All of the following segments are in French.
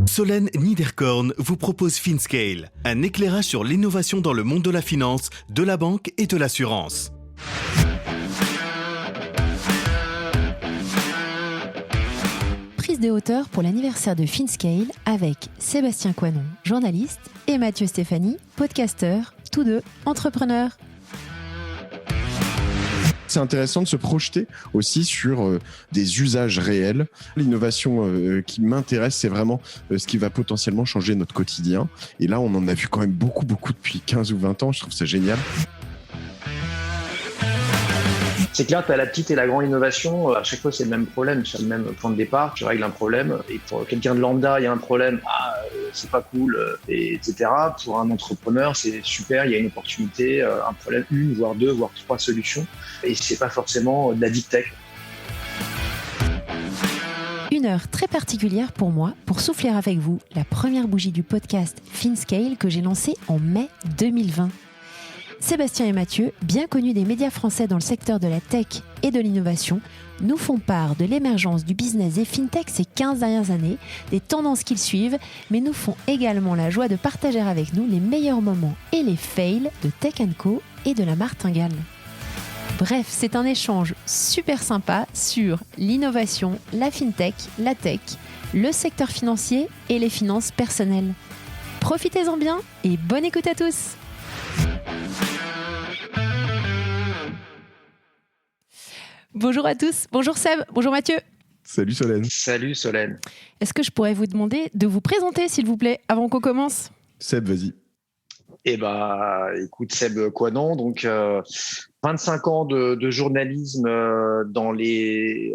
Solène Niederkorn vous propose FinScale, un éclairage sur l'innovation dans le monde de la finance, de la banque et de l'assurance. Prise de hauteur pour l'anniversaire de FinScale avec Sébastien Coinon, journaliste, et Mathieu Stéphanie, podcasteur, tous deux entrepreneurs. C'est intéressant de se projeter aussi sur des usages réels. L'innovation qui m'intéresse, c'est vraiment ce qui va potentiellement changer notre quotidien. Et là, on en a vu quand même beaucoup depuis 15 ou 20 ans. Je trouve ça génial. C'est clair, tu as la petite et la grande innovation. À chaque fois, c'est le même problème. C'est le même point de départ. Tu règles un problème. Et pour quelqu'un de lambda, il y a un problème. C'est pas cool, etc. Pour un entrepreneur, c'est super. Il y a une opportunité, un problème, une, voire deux, voire trois solutions. Et c'est pas forcément de la deep tech. Une heure très particulière pour moi pour souffler avec vous la première bougie du podcast FinScale que j'ai lancé en mai 2020. Sébastien et Mathieu, bien connus des médias français dans le secteur de la tech et de l'innovation, nous font part de l'émergence du business des fintech ces 15 dernières années, des tendances qu'ils suivent, mais nous font également la joie de partager avec nous les meilleurs moments et les fails de Tech & Co et de la Martingale. Bref, c'est un échange super sympa sur l'innovation, la fintech, la tech, le secteur financier et les finances personnelles. Profitez-en bien et bonne écoute à tous! Bonjour à tous, bonjour Seb, bonjour Mathieu. Salut Solène. Salut Solène. Est-ce que je pourrais vous demander de vous présenter s'il vous plaît avant qu'on commence ? Seb, vas-y. Écoute, Seb Coinon, donc 25 ans de journalisme dans les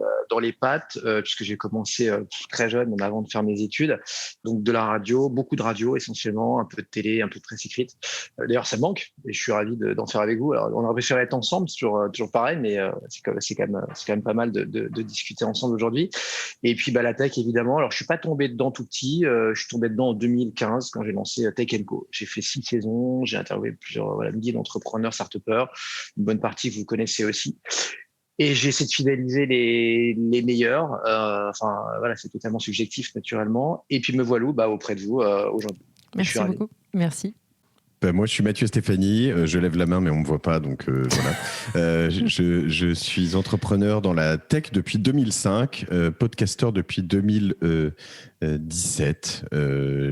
pattes, puisque j'ai commencé très jeune, même avant de faire mes études. Donc de la radio, beaucoup de radio essentiellement, un peu de télé, un peu de presse écrite. D'ailleurs, ça me manque et je suis ravi d'en faire avec vous. Alors, on aurait préféré être ensemble, toujours pareil, mais c'est quand même pas mal de discuter ensemble aujourd'hui. Et puis la tech, évidemment. Alors, je suis pas tombé dedans tout petit. Je suis tombé dedans en 2015 quand j'ai lancé Tech & Co. J'ai fait 6 saisons, j'ai interviewé plusieurs milliers d'entrepreneurs, start-upers, une bonne partie que vous connaissez aussi. Et j'essaie de fidéliser les meilleurs. C'est totalement subjectif, naturellement. Et puis me voilà auprès de vous aujourd'hui. Merci beaucoup. Merci. Moi, je suis Mathieu Stéphanie. Je lève la main, mais on me voit pas, donc voilà. Je suis entrepreneur dans la tech depuis 2005, podcasteur depuis 2017.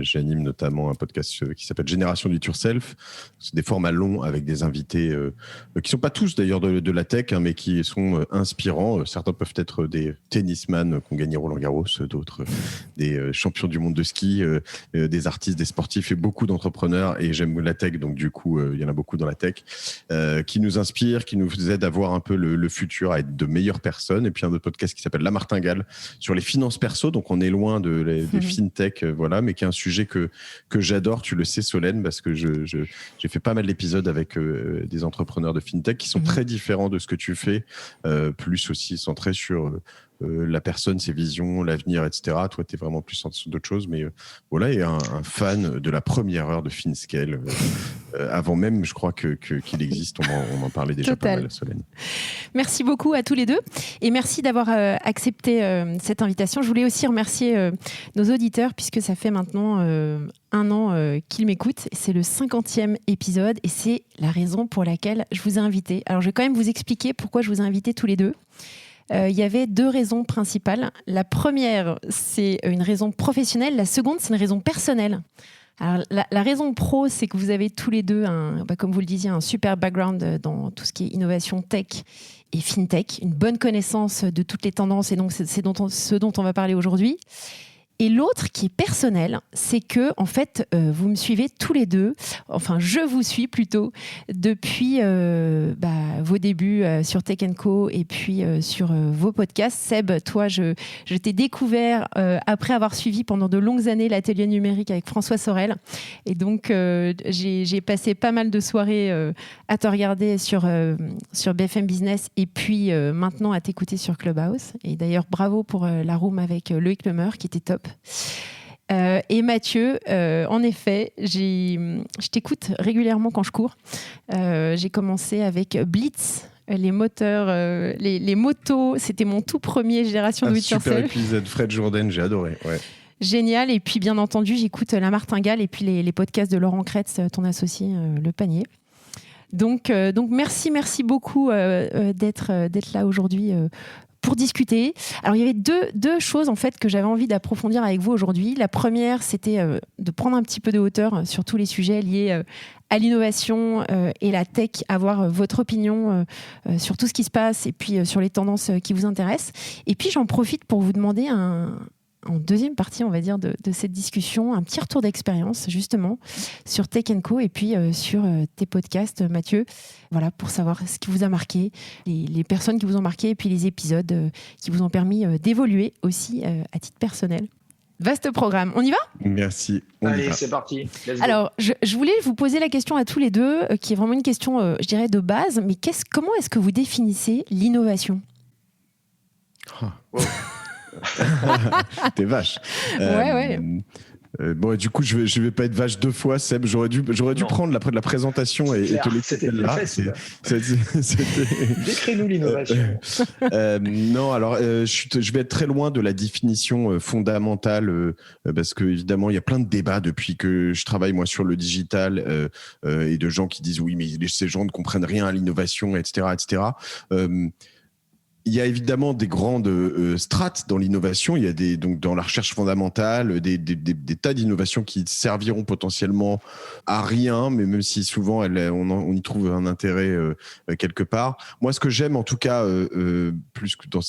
J'anime notamment un podcast qui s'appelle Génération Do It Yourself. C'est des formats longs avec des invités qui sont pas tous d'ailleurs de la tech, mais qui sont inspirants. Certains peuvent être des tennisman qui ont gagné Roland-Garros, d'autres des champions du monde de ski, des artistes, des sportifs et beaucoup d'entrepreneurs. Et j'aime la tech, donc du coup, il y en a beaucoup dans la tech qui nous inspirent, qui nous aident à voir un peu le futur, à être de meilleures personnes. Et puis un autre podcast qui s'appelle La Martingale sur les finances perso. Donc on est loin des fintech, mais qui est un sujet que j'adore. Tu le sais, Solène, parce que j'ai fait pas mal d'épisodes avec des entrepreneurs de fintech qui sont très différents de ce que tu fais, plus aussi centrés sur la personne, ses visions, l'avenir, etc. Toi, tu es vraiment plus sur d'autres choses, mais et un fan de la première heure de FinScale. Avant même, je crois qu'il existe, on en parlait déjà pas mal, Solène. Merci beaucoup à tous les deux et merci d'avoir accepté cette invitation. Je voulais aussi remercier nos auditeurs puisque ça fait maintenant 1 an qu'ils m'écoutent. C'est le 50e épisode et c'est la raison pour laquelle je vous ai invité. Alors, je vais quand même vous expliquer pourquoi je vous ai invités tous les deux. Il y avait 2 raisons principales. La première, c'est une raison professionnelle. La seconde, c'est une raison personnelle. Alors, la raison pro, c'est que vous avez tous les deux, comme vous le disiez, un super background dans tout ce qui est innovation tech et fintech, une bonne connaissance de toutes les tendances et donc c'est ce dont on va parler aujourd'hui. Et l'autre qui est personnel, c'est que en fait, vous me suivez tous les deux. Enfin, je vous suis plutôt depuis vos débuts sur Tech & Co et puis sur vos podcasts. Seb, toi, je t'ai découvert après avoir suivi pendant de longues années l'atelier numérique avec François Sorel. Et donc, j'ai passé pas mal de soirées à te regarder sur BFM Business et puis maintenant à t'écouter sur Clubhouse. Et d'ailleurs, bravo pour la room avec Loïc Lemeur qui était top. Et Mathieu, en effet, je t'écoute régulièrement quand je cours. J'ai commencé avec Blitz, les moteurs, les motos. C'était mon tout premier Génération Do It Yourself. Super épisode, Fred Jourdain, j'ai adoré. Ouais. Génial. Et puis, bien entendu, j'écoute La Martingale et puis les podcasts de Laurent Kretz, ton associé, Le Panier. Donc merci beaucoup d'être là aujourd'hui pour discuter. Alors, il y avait deux choses en fait que j'avais envie d'approfondir avec vous aujourd'hui. La première, c'était de prendre un petit peu de hauteur sur tous les sujets liés à l'innovation et la tech, avoir votre opinion sur tout ce qui se passe et puis sur les tendances qui vous intéressent. Et puis, j'en profite pour vous demander en deuxième partie, on va dire, de cette discussion, un petit retour d'expérience, justement, sur Tech & Co. et puis sur tes podcasts, Mathieu. Voilà, pour savoir ce qui vous a marqué, les personnes qui vous ont marqué, et puis les épisodes qui vous ont permis d'évoluer aussi à titre personnel. Vaste programme. On y va ? Merci. Allez, c'est parti. Alors, je voulais vous poser la question à tous les deux, qui est vraiment une question, je dirais, de base. Mais comment est-ce que vous définissez l'innovation ? Wow. T'es vache. Ouais. Bon, du coup, je vais pas être vache deux fois, Seb. J'aurais dû prendre après de la présentation et te laisser là. Décris-nous l'innovation. Non, alors je vais être très loin de la définition fondamentale parce que évidemment, il y a plein de débats depuis que je travaille moi sur le digital et de gens qui disent oui, mais ces gens ne comprennent rien à l'innovation, etc., etc. Il y a évidemment des grandes strates dans l'innovation. Il y a donc dans la recherche fondamentale des tas d'innovations qui serviront potentiellement à rien, mais même si souvent on y trouve un intérêt quelque part. Moi, ce que j'aime en tout cas, plus que dans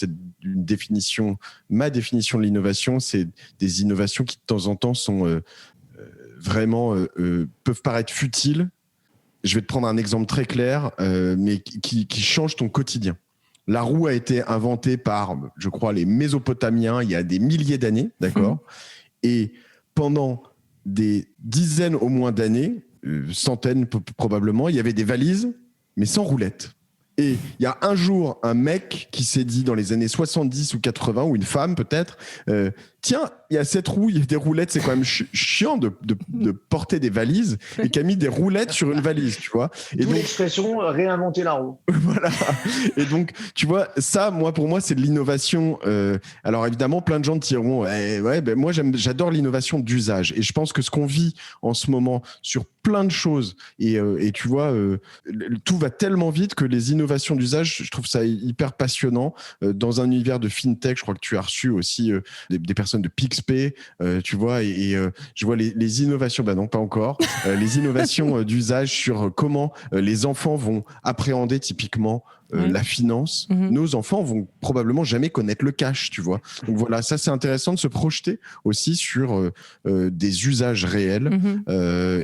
ma définition de l'innovation, c'est des innovations qui de temps en temps sont vraiment peuvent paraître futiles. Je vais te prendre un exemple très clair, mais qui change ton quotidien. La roue a été inventée par, je crois, les Mésopotamiens il y a des milliers d'années, d'accord ? Et pendant des dizaines au moins d'années, centaines probablement, il y avait des valises, mais sans roulettes. Et il y a un jour, un mec qui s'est dit dans les années 70 ou 80, ou une femme peut-être, tiens, il y a cette roue, il y a des roulettes, c'est quand même chiant de porter des valises, et qui a mis des roulettes sur une valise, tu vois. Et donc l'expression réinventer la roue. Voilà. Et donc, tu vois, ça, pour moi, c'est de l'innovation. Alors évidemment, plein de gens diront, moi, j'adore l'innovation d'usage. Et je pense que ce qu'on vit en ce moment sur plein de choses, et tu vois, tout va tellement vite que les innovations d'usage, je trouve ça hyper passionnant. Dans un univers de fintech, je crois que tu as reçu aussi des personnes de Pixpay, tu vois, et je vois les innovations, non, pas encore, les innovations d'usage sur comment les enfants vont appréhender typiquement la finance. Nos enfants vont probablement jamais connaître le cash, tu vois. Donc voilà, ça c'est intéressant de se projeter aussi sur des usages réels.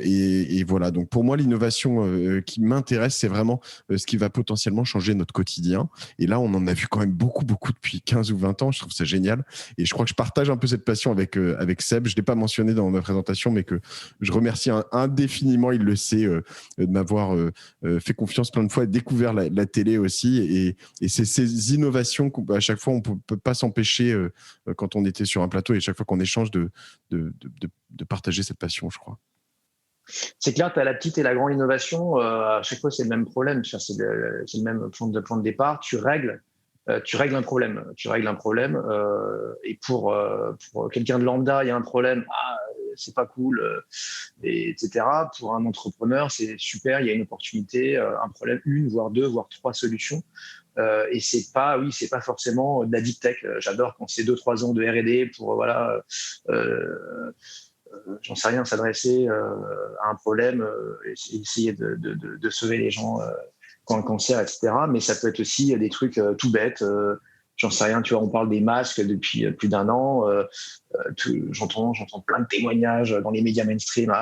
Et voilà, donc pour moi l'innovation qui m'intéresse, c'est vraiment ce qui va potentiellement changer notre quotidien. Et là, on en a vu quand même beaucoup depuis 15 ou 20 ans. Je trouve ça génial. Et je crois que je partage un peu cette passion avec Seb. Je ne l'ai pas mentionné dans ma présentation, mais que je remercie indéfiniment, il le sait, de m'avoir fait confiance plein de fois et découvert la télé aussi. Et c'est ces innovations qu'à chaque fois on ne peut pas s'empêcher quand on était sur un plateau et chaque fois qu'on échange de partager cette passion, je crois. C'est clair, tu as la petite et la grande innovation. À chaque fois, c'est le même problème. C'est le même point de départ. Tu règles un problème. Et pour quelqu'un de lambda, il y a un problème. C'est pas cool, etc. Pour un entrepreneur, c'est super. Il y a une opportunité, un problème, une, voire deux, voire trois solutions. Et c'est pas forcément de la deep tech. J'adore quand c'est 2-3 ans de R&D pour j'en sais rien, s'adresser à un problème, essayer de sauver les gens qui ont un cancer, etc. Mais ça peut être aussi des trucs tout bêtes. J'en sais rien, tu vois, on parle des masques depuis plus d'1 an. J'entends plein de témoignages dans les médias mainstream.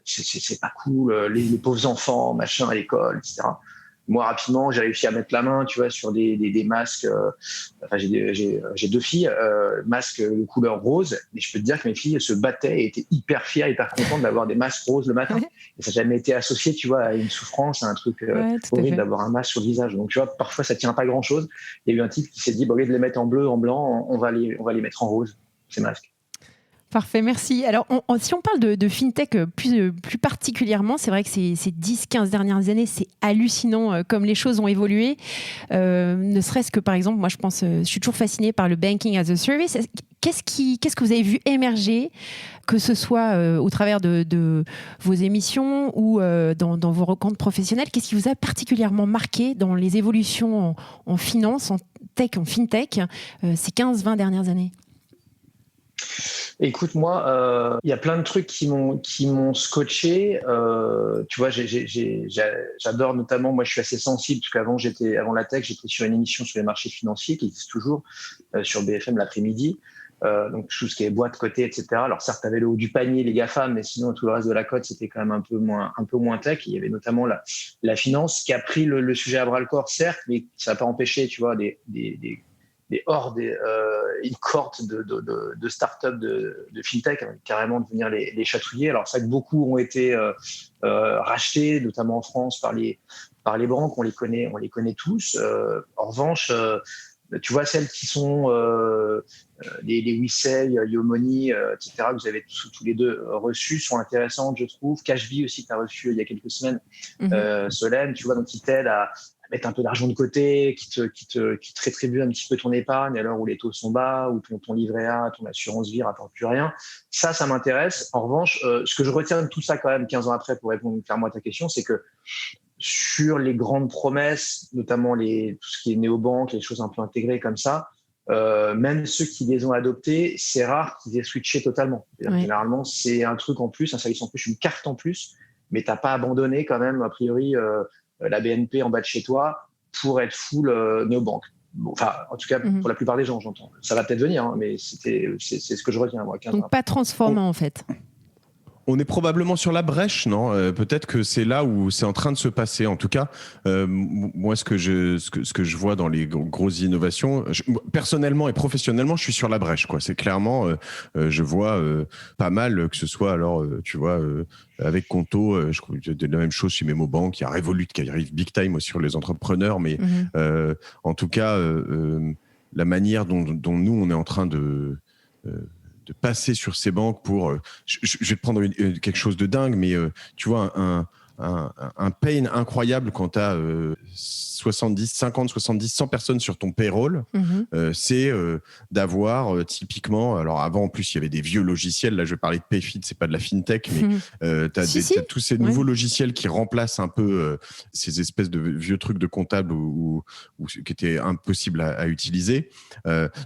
C'est pas cool, les pauvres enfants, machin, à l'école, etc. Moi, rapidement, j'ai réussi à mettre la main, tu vois, sur des masques. J'ai 2 filles, masques de couleur rose. Et je peux te dire que mes filles se battaient et étaient hyper fières, hyper contentes d'avoir des masques roses le matin. Et ça n'a jamais été associé, tu vois, à une souffrance, à un truc horrible d'avoir un masque sur le visage. Donc, tu vois, parfois, ça tient pas grand-chose. Il y a eu un type qui s'est dit, au lieu de les mettre en bleu, en blanc, on va les mettre en rose, ces masques. Parfait, merci. Alors, si on parle de FinTech plus particulièrement, c'est vrai que ces 10-15 dernières années, c'est hallucinant comme les choses ont évolué. Ne serait-ce que, par exemple, moi, je suis toujours fascinée par le banking as a service. qu'est-ce que vous avez vu émerger, que ce soit au travers de vos émissions ou dans vos rencontres professionnelles? Qu'est-ce qui vous a particulièrement marqué dans les évolutions en finance, en tech, en fintech, ces 15-20 dernières années? Écoute, moi, il y a plein de trucs qui m'ont scotché. Tu vois, j'adore notamment, moi je suis assez sensible, parce avant la tech, j'étais sur une émission sur les marchés financiers qui existe toujours, sur BFM l'après-midi. Donc tout ce qui est boîte cotée, etc. Alors certes, tu avais le haut du panier, les GAFAM, mais sinon tout le reste de la cote, c'était quand même un peu moins tech. Il y avait notamment la finance qui a pris le sujet à bras le corps, certes, mais ça n'a pas empêché, tu vois, une cohorte de startups de fintech, carrément de venir les chatouiller. Alors c'est vrai que beaucoup ont été rachetés, notamment en France, par les banques. On les connaît tous. En revanche, tu vois, celles qui sont les Wissey, Yomoni, etc., que vous avez tous les deux reçus, sont intéressantes, je trouve. Cashbee aussi, que tu as reçu il y a quelques semaines, Solène, tu vois, donc qui t'aide à mettre un peu d'argent de côté, qui te rétribue un petit peu ton épargne à l'heure où les taux sont bas, où ton livret A, ton assurance vie rapporte plus rien. Ça m'intéresse. En revanche, ce que je retiens de tout ça quand même 15 ans après, pour répondre clairement à ta question, c'est que sur les grandes promesses, notamment tout ce qui est néobanque, les choses un peu intégrées comme ça, même ceux qui les ont adoptés, c'est rare qu'ils aient switché totalement. Oui. Généralement, c'est un truc en plus, un service en plus, une carte en plus, mais tu n'as pas abandonné quand même, a priori, la BNP en bas de chez toi pour être full néobanque. Bon, enfin, en tout cas, pour la plupart des gens, j'entends. Ça va peut-être venir, hein, mais c'est ce que je retiens, moi. Donc, pas transformant, en fait. On est probablement sur la brèche, non ? Peut-être que c'est là où c'est en train de se passer. En tout cas, moi, ce que je vois dans les grosses innovations, personnellement et professionnellement, je suis sur la brèche, quoi. C'est clairement, je vois pas mal, que ce soit alors, tu vois, avec Conto, je trouve de la même chose chez Memobank. Il y a Revolut qui arrive big time aussi sur les entrepreneurs, mais en tout cas, la manière dont nous on est en train de passer sur ces banques pour... je vais te prendre quelque chose de dingue, mais tu vois, un pain incroyable quand tu as 70, 50, 70, 100 personnes sur ton payroll, c'est d'avoir typiquement... Alors avant, en plus, il y avait des vieux logiciels. Là, je vais parler de Payfit, c'est pas de la fintech, mais tu as tous ces nouveaux logiciels qui remplacent un peu ces espèces de vieux trucs de comptable qui étaient impossibles à utiliser.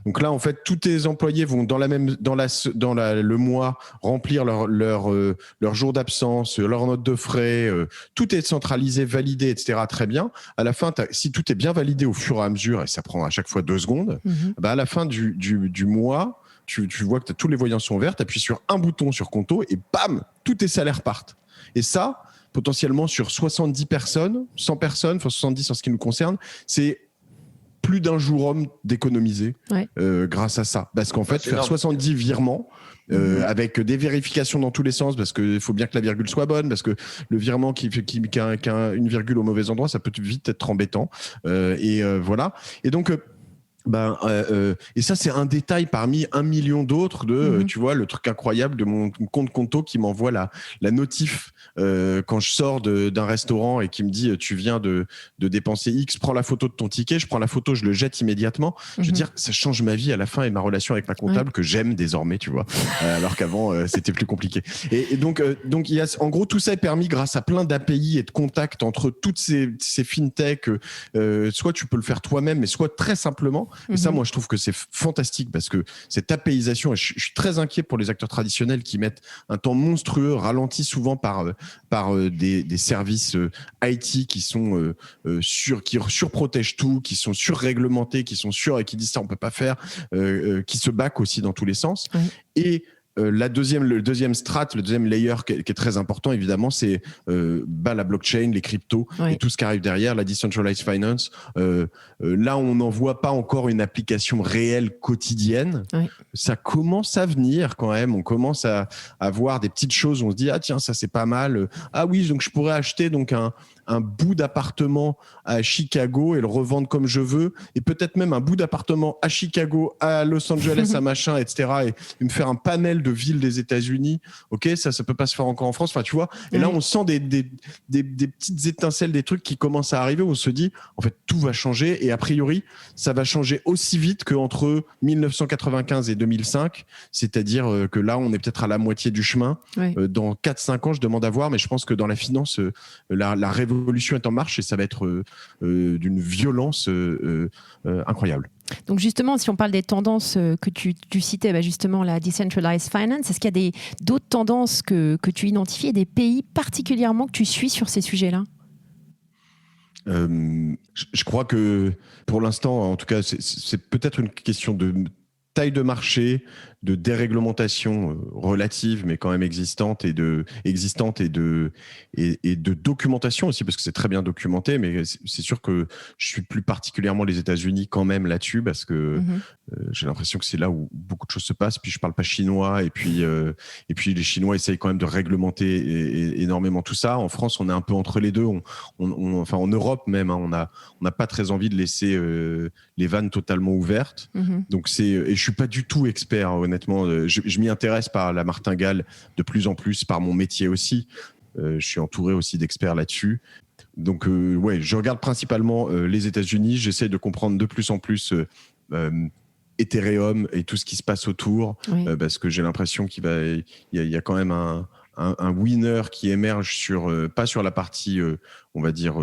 Donc là, en fait, tous tes employés vont dans le mois remplir leur jour d'absence, leur note de frais. Tout est centralisé, validé, etc. Très bien. À la fin, si tout est bien validé au fur et à mesure, et ça prend à chaque fois 2 secondes, à la fin du mois, tu vois que tous les voyants sont verts, tu appuies sur un bouton sur Conto et bam, tous tes salaires partent. Et ça, potentiellement sur 70 personnes, 100 personnes, enfin 70 en ce qui nous concerne, c'est plus d'un jour homme d'économiser grâce à ça. Parce qu'en fait, faire énorme. 70 virements avec des vérifications dans tous les sens, parce qu'il faut bien que la virgule soit bonne, parce que le virement qui a une virgule au mauvais endroit, ça peut vite être embêtant. Voilà. Et donc... et ça, c'est un détail parmi 1 million d'autres tu vois, le truc incroyable de mon compte Conto qui m'envoie la notif quand je sors d'un restaurant et qui me dit tu viens de dépenser X, prends la photo de ton ticket, je prends la photo, je le jette immédiatement. Je veux dire, ça change ma vie à la fin et ma relation avec ma comptable que j'aime désormais, tu vois, alors qu'avant c'était plus compliqué. Et donc il y a, en gros, tout ça est permis grâce à plein d'API et de contacts entre toutes ces fintech. Soit tu peux le faire toi-même, mais soit très simplement. Et ça, moi, je trouve que c'est fantastique parce que cette APIisation, et je suis très inquiet pour les acteurs traditionnels qui mettent un temps monstrueux, ralentis souvent par des services IT qui sont qui surprotègent tout, qui sont surréglementés, qui sont et qui disent ça, on peut pas faire, qui se backent aussi dans tous les sens. Et le deuxième strat, le deuxième layer qui est très important, évidemment, c'est la blockchain, les cryptos et tout ce qui arrive derrière, la decentralized finance. Là, on n'en voit pas encore une application réelle quotidienne. Ça commence à venir quand même. On commence à voir des petites choses où on se dit « Ah tiens, ça c'est pas mal. Ah oui, donc je pourrais acheter donc un bout d'appartement à Chicago et le revendre comme je veux, et peut-être même un bout d'appartement à Chicago, à Los Angeles, à machin, etc. Et me faire un panel de villes des États-Unis. Ok, ça peut pas se faire encore en France. Enfin, tu vois. Et là, on sent des petites étincelles, des trucs qui commencent à arriver où on se dit, en fait, tout va changer. Et a priori, ça va changer aussi vite qu'entre 1995 et 2005. C'est-à-dire que là, on est peut-être à la moitié du chemin. Ouais. Dans 4-5 ans, je demande à voir, mais je pense que dans la finance, la révolution est en marche et ça va être d'une violence incroyable. Donc justement, si on parle des tendances que tu citais, justement la decentralized finance, est-ce qu'il y a d'autres tendances que tu identifies et des pays particulièrement que tu suis sur ces sujets-là ? Je crois que pour l'instant, en tout cas, c'est peut-être une question de taille de marché, de déréglementation relative, mais quand même existante, et de documentation aussi, parce que c'est très bien documenté, mais c'est sûr que je suis plus particulièrement les États-Unis quand même là-dessus, parce que j'ai l'impression que c'est là où beaucoup de choses se passent. Puis je parle pas chinois, et puis les Chinois essayent quand même de réglementer énormément tout ça. En France, on est un peu entre les deux. Enfin, en Europe même, hein, on n'a pas très envie de laisser les vannes totalement ouvertes. Donc et je suis pas du tout expert, honnêtement. Je m'y intéresse par la martingale de plus en plus, par mon métier aussi. Je suis entouré aussi d'experts là-dessus. Donc, ouais, je regarde principalement les États-Unis. J'essaie de comprendre de plus en plus Ethereum et tout ce qui se passe autour, parce que j'ai l'impression qu'il y a quand même un winner qui émerge pas sur la partie, on va dire,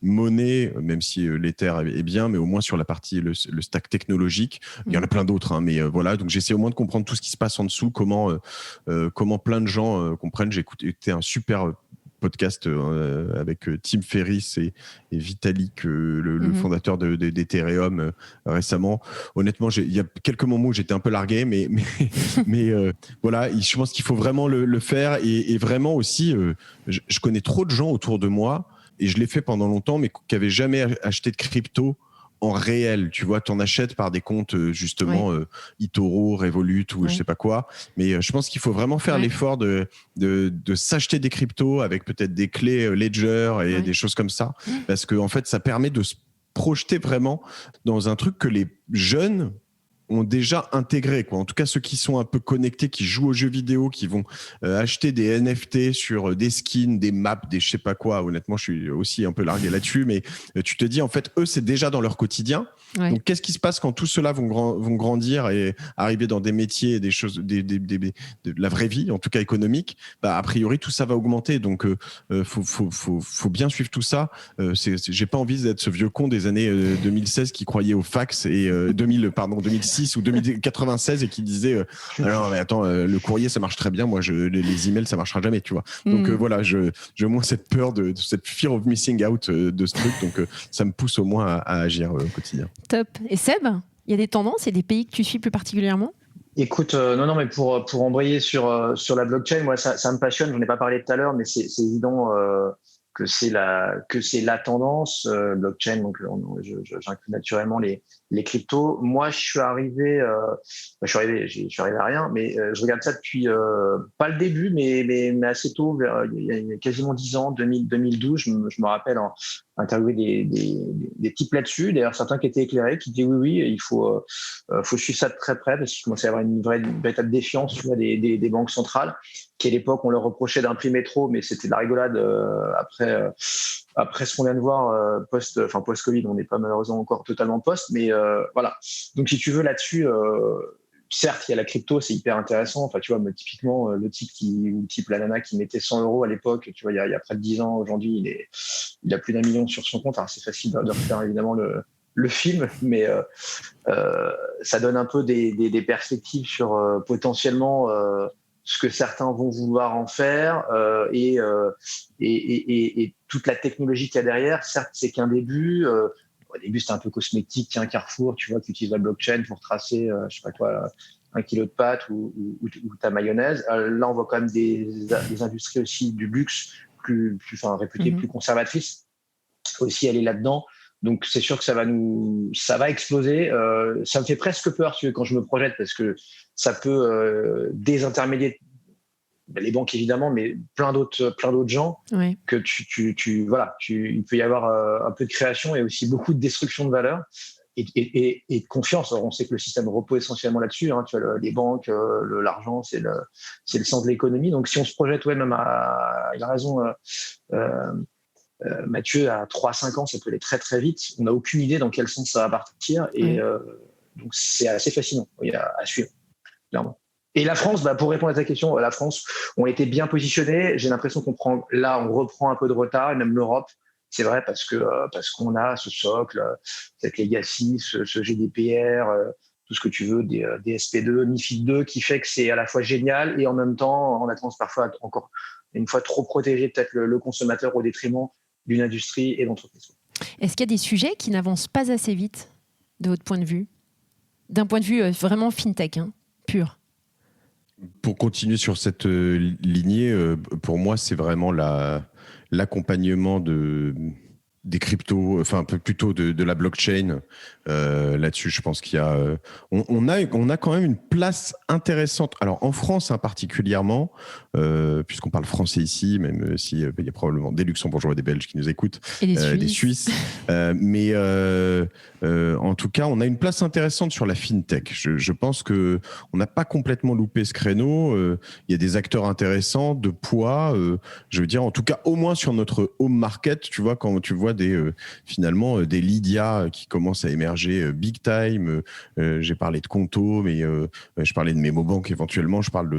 monnaie, même si l'Ether est bien, mais au moins sur la partie, le stack technologique. Il y en a plein d'autres, hein, mais voilà. Donc j'essaie au moins de comprendre tout ce qui se passe en dessous, comment plein de gens comprennent. J'ai écouté un super podcast avec Tim Ferriss et Vitalik, le fondateur d'Ethereum récemment. Honnêtement, il y a quelques moments où j'étais un peu largué, mais voilà, je pense qu'il faut vraiment le faire, et vraiment aussi, je connais trop de gens autour de moi, et je l'ai fait pendant longtemps, mais qui n'avaient jamais acheté de crypto en réel. Tu vois, t'en achètes par des comptes justement eToro, Revolut ou je sais pas quoi. Mais je pense qu'il faut vraiment faire l'effort de s'acheter des cryptos avec peut-être des clés Ledger et des choses comme ça, parce que en fait, ça permet de se projeter vraiment dans un truc que les jeunes ont déjà intégré, quoi. En tout cas, ceux qui sont un peu connectés, qui jouent aux jeux vidéo, qui vont acheter des NFT sur des skins, des maps, des je sais pas quoi. Honnêtement, je suis aussi un peu largué là-dessus, mais tu te dis, en fait, eux, c'est déjà dans leur quotidien. Donc, qu'est-ce qui se passe quand tous ceux-là vont grandir et arriver dans des métiers, des choses, de la vraie vie, en tout cas économique? A priori, tout ça va augmenter. Donc, faut bien suivre tout ça. J'ai pas envie d'être ce vieux con des années 2016 qui croyait au fax, et 2006 ou 2096, et qui disait non mais attends, le courrier ça marche très bien, moi les emails ça marchera jamais, tu vois. Donc voilà, j'ai au moins cette peur de cette fear of missing out de ce truc, donc ça me pousse au moins à agir au quotidien. Top. Et Seb, il y a des tendances et des pays que tu suis plus particulièrement? Écoute, non, mais pour embrayer sur la blockchain, moi ça me passionne. J'en ai pas parlé tout à l'heure, mais c'est évident que c'est la tendance blockchain. Donc j'inclus naturellement les cryptos. Moi, je suis arrivé à rien, mais je regarde ça depuis pas le début, mais assez tôt, il y a quasiment 10 ans, 2012. Je me rappelle interviewer des types là-dessus. D'ailleurs, certains qui étaient éclairés, qui disaient oui, il faut suivre ça de très près, parce qu'il commençait à y avoir une véritable défiance, tu vois, des banques centrales, qui à l'époque on leur reprochait d'imprimer trop, mais c'était de la rigolade après ce qu'on vient de voir post-Covid. On n'est pas malheureusement encore totalement post, mais voilà. Donc si tu veux là-dessus, certes, il y a la crypto, c'est hyper intéressant. Enfin, tu vois, mais typiquement, le type la nana qui mettait 100 € à l'époque, tu vois, il y a près de 10 ans, aujourd'hui, il a plus d'1 million sur son compte. Alors, c'est facile de refaire évidemment le film, mais ça donne un peu des perspectives sur potentiellement ce que certains vont vouloir en faire, et toute la technologie qu'il y a derrière. Certes, c'est qu'un début. Au début, c'était un peu cosmétique. Tiens, Carrefour, tu vois, qui utilise la blockchain pour tracer, je sais pas quoi, 1 kilo de pâtes ou ta mayonnaise. Là, on voit quand même des industries aussi du luxe plus réputées plus conservatrices aussi aller là-dedans. Donc, c'est sûr que ça va exploser. Ça me fait presque peur, tu vois, quand je me projette, parce que ça peut désintermédier les banques évidemment, mais plein d'autres gens que il peut y avoir un peu de création et aussi beaucoup de destruction de valeur et de confiance. Alors, on sait que le système repose essentiellement là-dessus. Tu vois, les banques, l'argent, c'est le centre de l'économie. Donc, si on se projette, même il a raison, Mathieu, à 3-5 ans, ça peut aller très très vite. On n'a aucune idée dans quel sens ça va partir et donc c'est assez fascinant à suivre, clairement. Et la France, pour répondre à ta question, la France, on était bien positionné. J'ai l'impression on reprend un peu de retard, et même l'Europe. C'est vrai parce qu'on a ce socle, cette legacy, ce GDPR, tout ce que tu veux, des SP2, MiFID 2, qui fait que c'est à la fois génial et en même temps, on a tendance parfois encore une fois trop protéger peut-être le consommateur au détriment d'une industrie et d'entreprise. Est-ce qu'il y a des sujets qui n'avancent pas assez vite, de votre point de vue, d'un point de vue vraiment fintech, pur? Pour continuer sur cette lignée, pour moi, c'est vraiment l'accompagnement des cryptos, enfin un peu plutôt de la blockchain. Là-dessus, je pense qu'il y a, on a quand même une place intéressante. Alors en France, particulièrement, puisqu'on parle français ici, même si il y a probablement des Luxembourgeois et des Belges qui nous écoutent, et des Suisses. Mais en tout cas, on a une place intéressante sur la fintech. Je pense que on n'a pas complètement loupé ce créneau. Il y a des acteurs intéressants de poids. Je veux dire, en tout cas, au moins sur notre home market, tu vois, quand tu vois finalement des Lydia qui commencent à émerger big time. J'ai parlé de Conto, mais je parlais de Memobank éventuellement. Je parle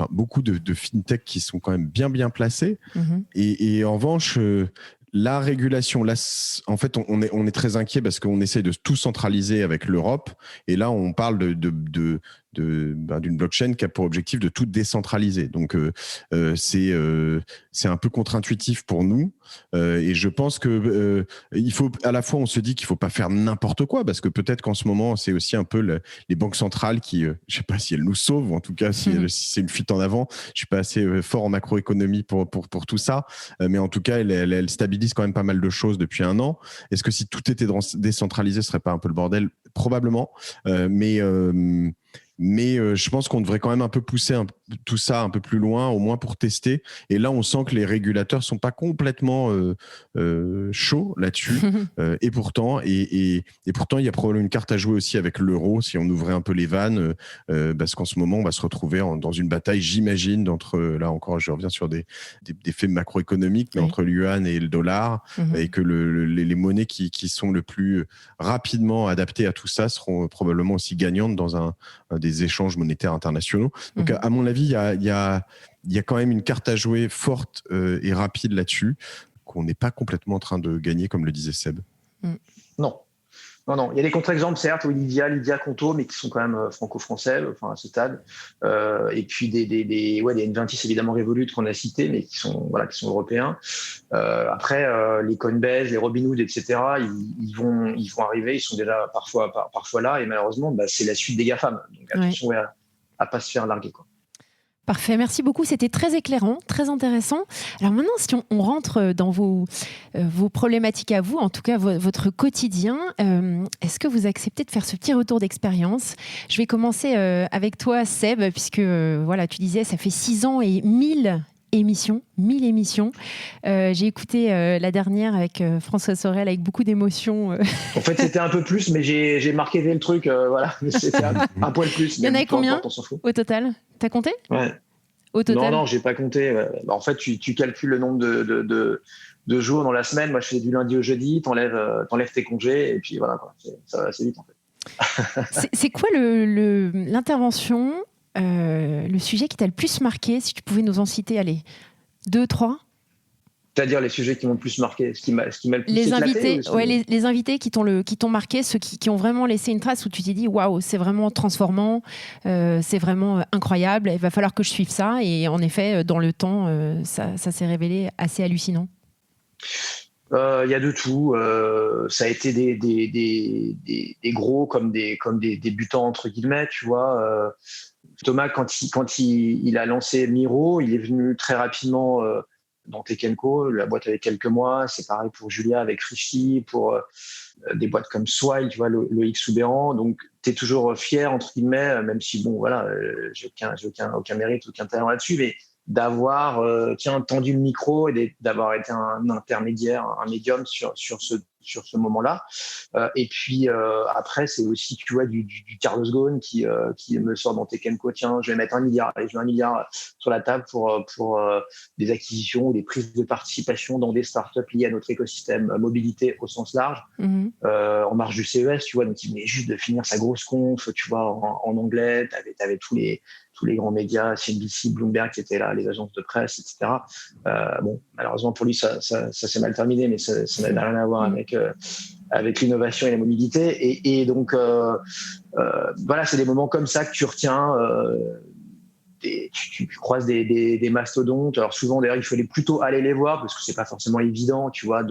beaucoup de fintech qui sont quand même bien placés. Mm-hmm. Et en revanche, la régulation, là, en fait, on est très inquiet parce qu'on essaie de tout centraliser avec l'Europe. Et là, on parle d'une blockchain qui a pour objectif de tout décentraliser. Donc, c'est un peu contre-intuitif pour nous. Et je pense que il faut, à la fois, on se dit qu'il ne faut pas faire n'importe quoi parce que peut-être qu'en ce moment, c'est aussi un peu les banques centrales qui, je ne sais pas si elles nous sauvent, ou en tout cas, si c'est une fuite en avant. Je ne suis pas assez fort en macroéconomie pour tout ça. Mais en tout cas, elles stabilisent quand même pas mal de choses depuis un an. Est-ce que si tout était décentralisé, ce ne serait pas un peu le bordel? Probablement. Mais je pense qu'on devrait quand même un peu pousser tout ça un peu plus loin, au moins pour tester. Et là, on sent que les régulateurs ne sont pas complètement chauds là-dessus. Et pourtant, il y a probablement une carte à jouer aussi avec l'euro, si on ouvrait un peu les vannes, parce qu'en ce moment, on va se retrouver dans une bataille, j'imagine, là encore, je reviens sur des faits macroéconomiques, mais entre l'yuan et le dollar, et que les monnaies qui sont le plus rapidement adaptées à tout ça seront probablement aussi gagnantes dans des échanges monétaires internationaux. Donc, à mon avis, il y a quand même une carte à jouer forte et rapide là-dessus, qu'on n'est pas complètement en train de gagner, comme le disait Seb. Non. Il y a des contre-exemples, certes, Lydia, Conto, mais qui sont quand même franco-français, à ce stade. Et puis des N26 évidemment Revolut qu'on a cités, mais qui sont européens. Après, les Coinbase, les Robinhood, etc., ils vont arriver, ils sont déjà parfois là, et malheureusement, c'est la suite des GAFAM. Donc attention à pas se faire larguer, quoi. Parfait, merci beaucoup. C'était très éclairant, très intéressant. Alors maintenant, si on rentre dans vos problématiques à vous, en tout cas votre quotidien, est-ce que vous acceptez de faire ce petit retour d'expérience? Je vais commencer avec toi, Seb, puisque tu disais, ça fait 6 ans et 1000 émissions. J'ai écouté la dernière avec François Sorel avec beaucoup d'émotion. En fait, c'était un peu plus, mais j'ai marqué le truc. C'était un poil plus. Il y en avait combien au total? T'as compté? Ouais. Au total? Non, j'ai pas compté. En fait, tu calcules le nombre de jours dans la semaine. Moi, je fais du lundi au jeudi. T'enlèves tes congés et puis voilà. Ça va assez vite en fait. C'est quoi l'intervention, le sujet qui t'a le plus marqué, si tu pouvais nous en citer, 2, 3? C'est-à-dire les sujets qui m'ont le plus marqué, ce qui m'a le plus les éclaté, invités, les invités qui t'ont marqué, ceux qui ont vraiment laissé une trace où tu t'es dit waouh, c'est vraiment transformant, c'est vraiment incroyable, il va falloir que je suive ça. Et en effet, dans le temps, ça s'est révélé assez hallucinant. Il y a de tout. Ça a été des gros comme des débutants entre guillemets, tu vois. Thomas, quand il a lancé Miro, il est venu très rapidement dans Tech & Co, la boîte avec quelques mois. C'est pareil pour Julia avec Frishti, pour des boîtes comme Swile, tu vois, Loïc Soubéran. Donc, tu es toujours fier, entre guillemets, même si, bon, voilà, j'ai aucun mérite, aucun talent là-dessus, mais d'avoir tendu le micro et d'avoir été un intermédiaire, un médium sur ce moment-là. Et puis après, c'est aussi, tu vois, du Carlos Ghosn qui me sort dans Tech & Co, tiens, je vais mettre 1 milliard, et je mets 1 milliard sur la table pour des acquisitions ou des prises de participation dans des startups liées à notre écosystème mobilité au sens large. En marge du CES, tu vois, donc il venait juste de finir sa grosse conf, tu vois, en anglais, t'avais tous les grands médias, CNBC, Bloomberg qui étaient là, les agences de presse, etc. Bon, malheureusement pour lui, ça s'est mal terminé, mais ça n'avait rien à voir avec l'innovation et la mobilité. Et donc, voilà, c'est des moments comme ça que tu retiens. Tu croises des mastodontes. Alors souvent, d'ailleurs, il fallait plutôt aller les voir parce que c'est pas forcément évident, tu vois,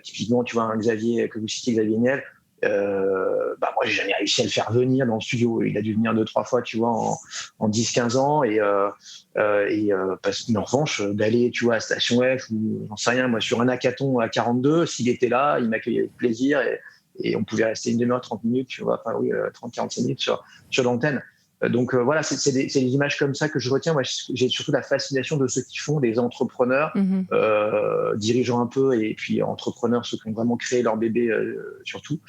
typiquement, tu vois, un Xavier, que vous citiez, Xavier Niel, moi, j'ai jamais réussi à le faire venir dans le studio. Il a dû venir 2-3 fois, tu vois, en 10-15 ans. Mais en revanche, d'aller, tu vois, à Station F ou j'en sais rien, moi, sur un hackathon à 42, s'il était là, il m'accueillait avec plaisir et on pouvait rester une demi-heure, 30 minutes, tu vois, 30-45 minutes sur l'antenne. Donc voilà, c'est des images comme ça que je retiens. Moi, j'ai surtout la fascination de ceux qui font, des entrepreneurs, dirigeants un peu, et puis entrepreneurs, ceux qui ont vraiment créé leur bébé surtout.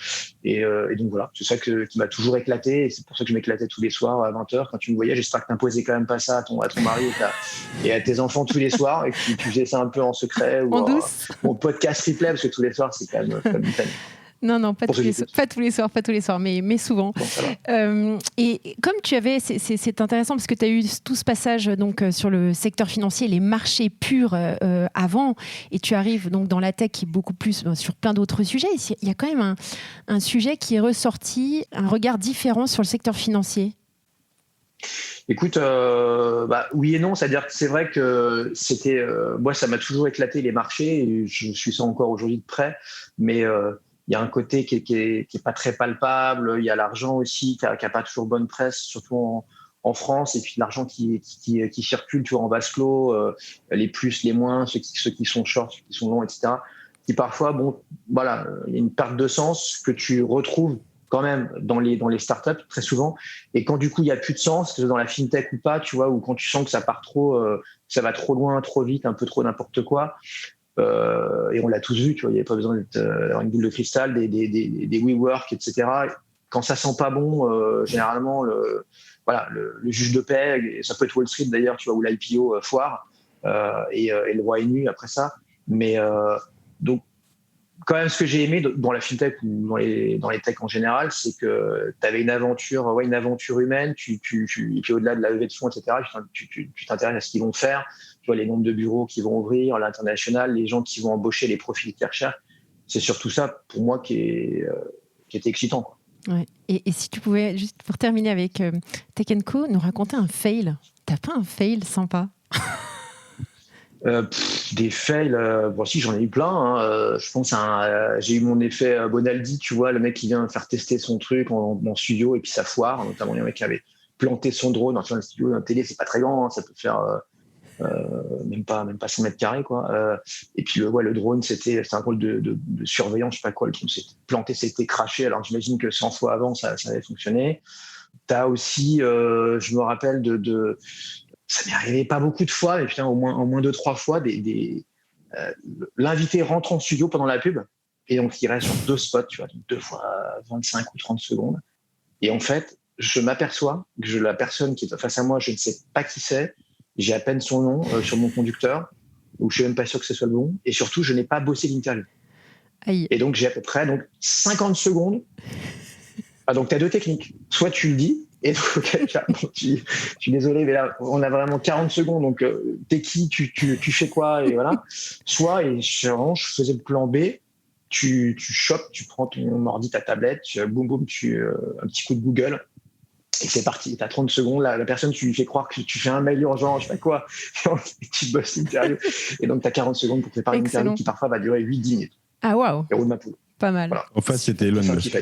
Et donc voilà, c'est ça qui m'a toujours éclaté, et c'est pour ça que je m'éclatais tous les soirs à 20h quand tu me voyais. J'espère que t'imposais quand même pas ça à ton mari et à tes enfants tous les soirs, et que tu faisais ça un peu en secret ou en douce. Mon podcast replay, parce que tous les soirs c'est quand même une peine. Non, pas tous les soirs, mais souvent. Et comme tu avais, c'est intéressant parce que tu as eu tout ce passage donc, sur le secteur financier, les marchés purs avant, et tu arrives donc dans la tech qui est beaucoup plus sur plein d'autres sujets. Il y a quand même un sujet qui est ressorti, un regard différent sur le secteur financier. Écoute, oui et non, c'est-à-dire que c'est vrai que c'était, moi ça m'a toujours éclaté les marchés, et je suis ça encore aujourd'hui de près, mais il y a un côté qui est pas très palpable. Il y a l'argent aussi qui a pas toujours bonne presse, surtout en France, et puis l'argent qui circule, tu vois, en vase clos, les plus, les moins, ceux qui sont short, ceux qui sont longs, etc. Qui parfois, bon, voilà, il y a une perte de sens que tu retrouves quand même dans les startups très souvent. Et quand du coup il y a plus de sens, que ce soit dans la fintech ou pas, tu vois, ou quand tu sens que ça part trop, ça va trop loin, trop vite, un peu trop n'importe quoi. Et on l'a tous vu, tu vois, il n'y avait pas besoin d'avoir une boule de cristal, des WeWork, etc. Quand ça sent pas bon, généralement, le juge de paix, et ça peut être Wall Street d'ailleurs, tu vois, où l'IPO foire, et le roi est nu après ça. Mais donc, quand même, ce que j'ai aimé dans la fintech ou dans les techs en général, c'est que tu avais une aventure humaine, et puis au-delà de la levée de fonds, etc., tu t'intéresses à ce qu'ils vont faire, tu vois, les nombres de bureaux qui vont ouvrir, l'international, les gens qui vont embaucher, les profils qu'ils recherchent. C'est surtout ça, pour moi, qui était excitant, quoi. Ouais. Et si tu pouvais, juste pour terminer avec Tech & Co, nous raconter un fail. T'as pas un fail sympa? Des fails, si j'en ai eu plein, hein. Je pense j'ai eu mon effet Bonaldi, tu vois, le mec qui vient faire tester son truc en studio et puis ça foire. Notamment, il y a un mec qui avait planté son drone dans un studio d'un télé, c'est pas très grand, hein, ça peut faire même pas 100 mètres carrés, quoi. Et puis le drone, c'était un rôle de surveillance, je sais pas quoi, le truc s'était planté, c'était craché. Alors j'imagine que 100 fois avant ça avait fonctionné. T'as aussi, je me rappelle ça m'est arrivé pas beaucoup de fois, mais putain, au moins 2-3 fois, l'invité rentre en studio pendant la pub, et donc il reste sur 2 spots, tu vois, donc 2 fois 25 ou 30 secondes. Et en fait, je m'aperçois que la personne qui est face à moi, je ne sais pas qui c'est, j'ai à peine son nom sur mon conducteur, ou je suis même pas sûr que ce soit le bon, et surtout, je n'ai pas bossé l'interview. Aïe. Et donc, j'ai à peu près 50 secondes. Donc, tu as 2 techniques. Soit tu le dis, et donc, je suis désolé, mais là, on a vraiment 40 secondes. Donc, t'es qui, tu fais quoi, et voilà. Soit, et je faisais le plan B, tu chopes, tu prends ton ordi, ta tablette, boum, boum, un petit coup de Google, et c'est parti. T'as 30 secondes, la personne, tu lui fais croire que tu fais un mail urgent, je sais pas quoi, et tu bosses l'interview. Et donc, t'as 40 secondes pour préparer une interview qui parfois va durer 8-10 minutes. Ah, waouh. Et roule ma poule. Pas mal. Voilà. En face, c'était Elon Musk.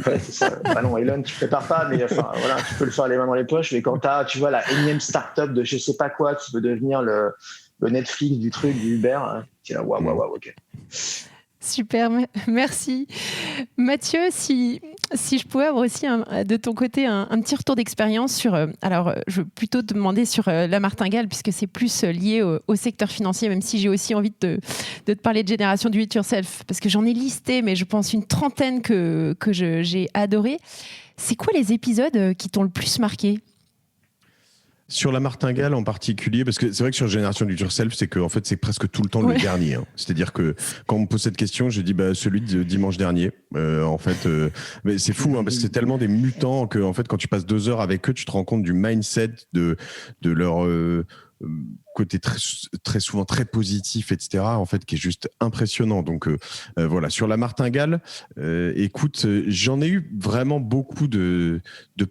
Ouais, c'est ça. Bah non, Elon, tu prépares pas, mais enfin, voilà, tu peux le faire les mains dans les poches. Mais quand tu vois, la énième start-up de je sais pas quoi qui veut devenir le Netflix du truc, du Uber. C'est là, waouh, ok. Super, merci. Mathieu, si je pouvais avoir aussi de ton côté un petit retour d'expérience sur... alors, je veux plutôt te demander sur la martingale, puisque c'est plus lié au secteur financier, même si j'ai aussi envie de te parler de génération do it yourself, parce que j'en ai listé, mais je pense une trentaine que j'ai adoré. C'est quoi les épisodes qui t'ont le plus marqué ? Sur la martingale en particulier, parce que c'est vrai que sur Génération do it yourself, c'est que en fait c'est presque tout le temps le dernier. Hein. C'est-à-dire que quand on me pose cette question, je dis celui de dimanche dernier. Mais c'est fou parce que c'est tellement des mutants que en fait quand tu passes 2 heures avec eux, tu te rends compte du mindset de leur côté très souvent très positif, etc. En fait, qui est juste impressionnant. Donc voilà, sur la martingale, écoute, j'en ai eu vraiment beaucoup de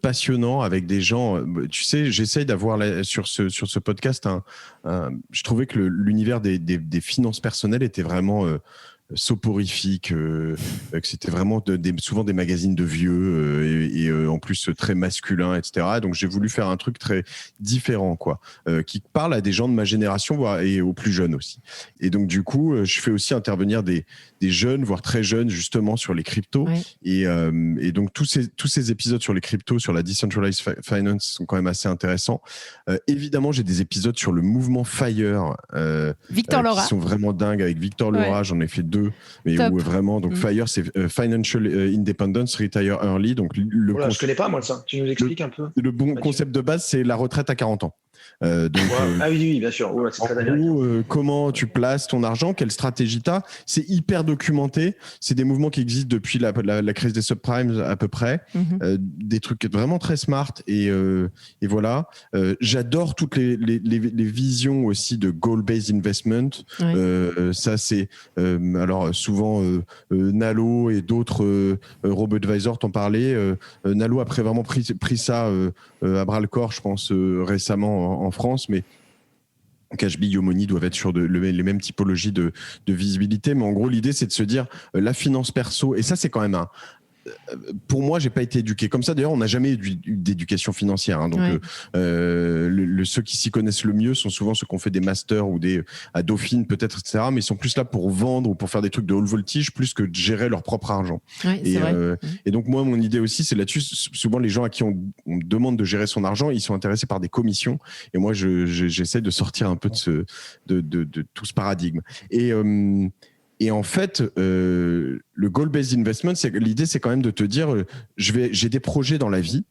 passionnants avec des gens. Tu sais, j'essaye d'avoir sur ce podcast je trouvais que l'univers des finances personnelles était vraiment soporifique, que c'était vraiment souvent des magazines de vieux et en plus très masculins, etc. Donc j'ai voulu faire un truc très différent, quoi, qui parle à des gens de ma génération et aux plus jeunes aussi. Et donc du coup, je fais aussi intervenir des jeunes, voire très jeunes, justement sur les cryptos. Ouais. Et donc tous ces épisodes sur les cryptos, sur la decentralized finance sont quand même assez intéressants. Évidemment, j'ai des épisodes sur le mouvement FIRE, Victor Laura, qui sont vraiment dingues avec Victor Laura. J'en ai fait 2. Mais où vraiment, donc FIRE, c'est Financial Independence, Retire Early. Donc je connais pas moi ça. Tu nous expliques un peu. Le bon concept de base, c'est la retraite à 40 ans. Oui, bien sûr. C'est très américain. Comment tu places ton argent, quelle stratégie tu as, c'est hyper documenté. C'est des mouvements qui existent depuis la crise des subprimes à peu près. Des trucs vraiment très smart. Et voilà. J'adore toutes les visions aussi de goal-based investment. Ça, c'est alors souvent Nalo et d'autres robo-advisors t'en parlaient. Nalo a vraiment pris ça à bras-le-corps, je pense, récemment en France, mais Cashbee, Yomoney doivent être sur les mêmes typologies de visibilité. Mais en gros, l'idée, c'est de se dire la finance perso, et ça, c'est quand même pour moi, j'ai pas été éduqué comme ça. D'ailleurs, on n'a jamais eu d'éducation financière. Hein. Donc, ceux qui s'y connaissent le mieux sont souvent ceux qui ont fait des masters ou à Dauphine, peut-être, etc. Mais ils sont plus là pour vendre ou pour faire des trucs de haut voltige plus que de gérer leur propre argent. Et donc, moi, mon idée aussi, c'est là-dessus. Souvent, les gens à qui on demande de gérer son argent, ils sont intéressés par des commissions. Et moi, j'essaie de sortir un peu de tout ce paradigme. Et en fait, le goal-based investment, l'idée, c'est quand même de te dire, j'ai des projets dans la vie